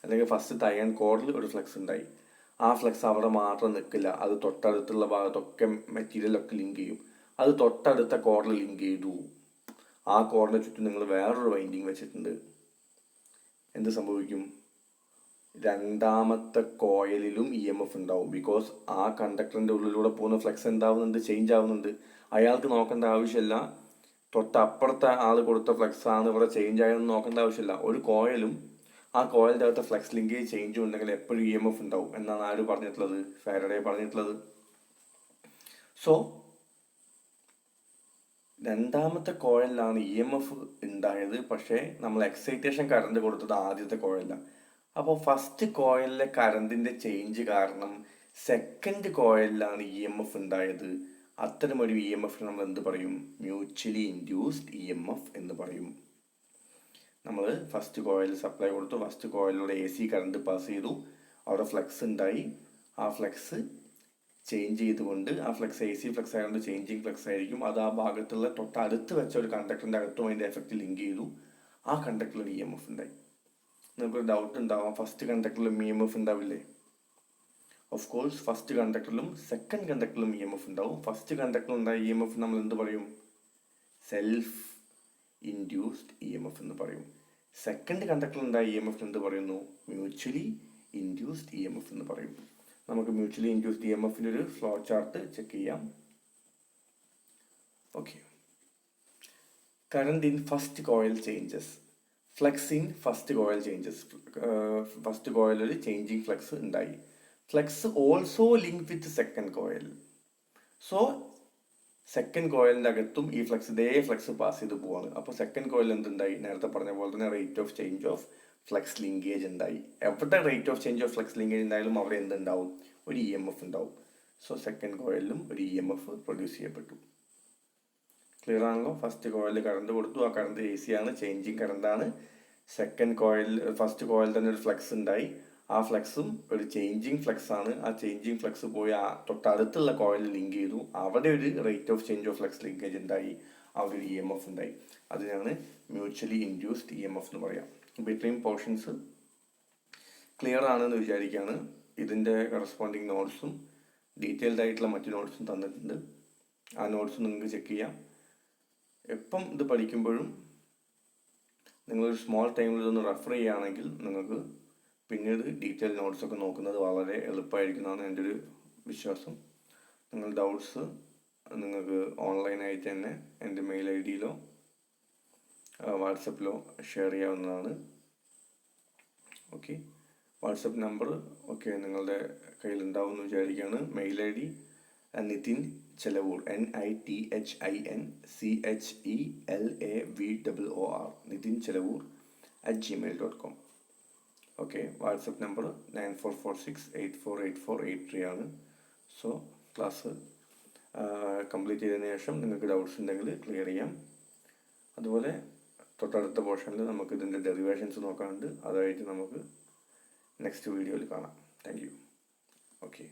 അല്ലെങ്കിൽ ഫസ്റ്റത്തെ അയൺ കോറിൽ ഒരു ഫ്ലക്സ് ഉണ്ടായി. ആ ഫ്ലക്സ് അവിടെ മാത്രം നിൽക്കില്ല, അത് തൊട്ടടുത്തുള്ള ഭാഗത്തൊക്കെ മെറ്റീരിയലൊക്കെ ലിങ്ക് ചെയ്യും. അത് തൊട്ടടുത്ത കോറിൽ ലിങ്ക് ചെയ്തു, ആ കോറിന് ചുറ്റും നിങ്ങൾ വേറൊരു വൈൻഡിങ് വെച്ചിട്ടുണ്ട്. എന്ത് സംഭവിക്കും? രണ്ടാമത്തെ കോയിലിലും EMF ഉണ്ടാവും. ബിക്കോസ് ആ കണ്ടക്ടറിൻ്റെ ഉള്ളിലൂടെ പോകുന്ന ഫ്ലക്സ് എന്താവുന്നുണ്ട്? ചേഞ്ച് ആവുന്നുണ്ട്. അയാൾക്ക് നോക്കേണ്ട ആവശ്യമില്ല തൊട്ടപ്പുറത്തെ ആൾ കൊടുത്ത ഫ്ലക്സ് ആണ് ഇവിടെ ചേഞ്ച് ആയെന്ന് നോക്കേണ്ട ആവശ്യമില്ല. ഒരു കോയിലും ആ കോയിലിൻ്റെ അകത്ത് ഫ്ലക്സ് ലിങ്കേജ് ചേഞ്ചും ഉണ്ടെങ്കിൽ എപ്പോഴും EMF ഉണ്ടാവും എന്നാണ് ആര് പറഞ്ഞിട്ടുള്ളത്? ഫാരഡേ പറഞ്ഞിട്ടുള്ളത്. സോ രണ്ടാമത്തെ കോയിലാണ് EMF ഉണ്ടായത്, പക്ഷേ നമ്മൾ എക്സൈറ്റേഷൻ കറണ്ട് കൊടുത്തത് ആദ്യത്തെ കോയിലാണ്. അപ്പോൾ ഫസ്റ്റ് കോയിലിലെ കറണ്ടിൻ്റെ ചേഞ്ച് കാരണം സെക്കൻഡ് കോയിലാണ് EMF ഉണ്ടായത്. അത്തരമൊരു EMF നമ്മൾ എന്ത് പറയും? മ്യൂച്വലി ഇൻഡ്യൂസ്ഡ് EMF എന്ന് പറയും. നമ്മൾ ഫസ്റ്റ് കോയിൽ സപ്ലൈ കൊടുത്തു, ഫസ്റ്റ് കോയിലൂടെ AC കറണ്ട് പാസ് ചെയ്തു, അവിടെ ഫ്ലക്സ് ഉണ്ടായി. ആ ഫ്ലക്സ് ചേഞ്ച് ചെയ്തുകൊണ്ട്, ആ ഫ്ലക്സ് AC ഫ്ലക്സ് ആയതുകൊണ്ട് ചേഞ്ചിങ് ഫ്ലക്സ് ആയിരിക്കും, അത് ആ ഭാഗത്തുള്ള തൊട്ടടുത്ത് വെച്ച ഒരു കണ്ടക്ടറിൻ്റെ അകത്തും അതിൻ്റെ എഫക്റ്റ് ലിങ്ക് ചെയ്തു, ആ കണ്ടക്ടറിൽ EMF ഉണ്ടായി. നമുക്കൊരു ഡൗട്ട് ഉണ്ടാവാം, ഫസ്റ്റ് കണ്ടക്ടറിലും EMF ഉണ്ടാവില്ലേ? ഓഫ് കോഴ്സ് ഫസ്റ്റ് കണ്ടക്ടറിലും സെക്കൻഡ് കണ്ടക്ടറിലും EMF ഉണ്ടാവും. ഫസ്റ്റ് കണ്ടക്ടറിൽ ഉണ്ടായ EMF നമ്മൾ എന്ത് പറയും? സെൽഫ് ഇൻഡ്യൂസ്ഡ് EMF എന്ന് പറയും. സെക്കൻഡ് കണ്ടക്ടറിൽ ഉണ്ടായ EMF എന്ത് പറയുന്നു? മ്യൂച്വലി ഇൻഡ്യൂസ്ഡ് EMF എന്ന് പറയും. നമുക്ക് മ്യൂച്വലി ഇൻഡ്യൂസ്ഡ് EMFൻ്റെ ഒരു ഫ്ലോ ചാർട്ട് ചെക്ക് ചെയ്യാം. Okay, current in first coil changes, flux in first coil changes. First coil ഒരു ചേഞ്ചിങ് ഫ്ലക്സ് ഉണ്ടായി. Flux also link with second coil. So second കോയിലിൻ്റെ അകത്തും ഈ ഫ്ലക്സ് ഇതേ ഫ്ലക്സ് പാസ് ചെയ്ത് പോവാണ്. അപ്പോൾ സെക്കൻഡ് കോയിൽ എന്തുണ്ടായി? നേരത്തെ പറഞ്ഞ പോലെ തന്നെ rate of change of flux linkage ഉണ്ടായി. എവിടെ rate of change of flux linkage ഉണ്ടായാലും അവിടെ എന്തുണ്ടാവും? ഒരു EMF ഉണ്ടാവും. സോ സെക്കൻഡ് കോയിലും ഒരു EMF പ്രൊഡ്യൂസ് ചെയ്യപ്പെട്ടു. ക്ലിയർ ആണല്ലോ? ഫസ്റ്റ് കോയിലിൽ കറണ്ട് കൊടുത്തു, ആ കറണ്ട് AC ആണ്, ചേഞ്ചിങ് കറണ്ടാണ്. സെക്കൻഡ് കോയിൽ, ഫസ്റ്റ് കോയിൽ തന്നെ ഒരു ഫ്ലക്സ് ഉണ്ടായി, ആ ഫ്ലക്സും ഒരു ചേഞ്ചിങ് ഫ്ലക്സ് ആണ്. ആ ചേഞ്ചിങ് ഫ്ലക്സ് പോയി ആ തൊട്ടടുത്തുള്ള കോയിൽ ലിങ്ക് ചെയ്തു, അവിടെ ഒരു rate of change of flux linkage ഉണ്ടായി, അവിടെ ഒരു EMF ഉണ്ടായി. അതിനാണ് മ്യൂച്വലി ഇൻഡ്യൂസ്ഡ് EMF എന്ന് പറയാം. അപ്പോൾ ഇത്രയും പോർഷൻസ് ക്ലിയർ ആണെന്ന് വിചാരിക്കുകയാണ്. ഇതിൻ്റെ കറസ്പോണ്ടിങ് നോട്ട്സും ഡീറ്റെയിൽഡ് ആയിട്ടുള്ള മറ്റു നോട്ട്സും തന്നിട്ടുണ്ട്. ആ നോട്ട്സ് നിങ്ങൾക്ക് ചെക്ക് ചെയ്യാം. എപ്പം ഇത് പഠിക്കുമ്പോഴും നിങ്ങളൊരു സ്മോൾ ടൈമിൽ ഇതൊന്ന് റെഫർ ചെയ്യുകയാണെങ്കിൽ നിങ്ങൾക്ക് പിന്നീട് ഡീറ്റെയിൽ നോട്ട്സൊക്കെ നോക്കുന്നത് വളരെ എളുപ്പമായിരിക്കുന്നതാണ് എൻ്റെ ഒരു വിശ്വാസം. നിങ്ങൾ ഡൗട്ട്സ് നിങ്ങൾക്ക് ഓൺലൈനായിട്ട് തന്നെ എൻ്റെ മെയിൽ ID-യിലോ വാട്സപ്പിലോ ഷെയർ ചെയ്യാവുന്നതാണ്. ഓക്കെ, വാട്സപ്പ് നമ്പർ ഓക്കെ നിങ്ങളുടെ കയ്യിലുണ്ടാവും എന്ന് വിചാരിക്കുകയാണ്. Mail ID Nithin Chelavoor, NITHINCHELAVOR, Nithin Chelavoor @gmail.com. Okay, WhatsApp number 9446848483 ആണ്. സോ ക്ലാസ് കംപ്ലീറ്റ് ചെയ്തതിന് ശേഷം നിങ്ങൾക്ക് ഡൗട്ട്സ് ഉണ്ടെങ്കിൽ ക്ലിയർ ചെയ്യാം. അതുപോലെ തൊട്ടടുത്ത പോർഷനിൽ നമുക്ക് ഇതിൻ്റെ ഡെറിവേഷൻസ് നോക്കാനുണ്ട്, അതായിട്ട് നമുക്ക് നെക്സ്റ്റ് വീഡിയോയിൽ കാണാം. Thank you. ഓക്കെ.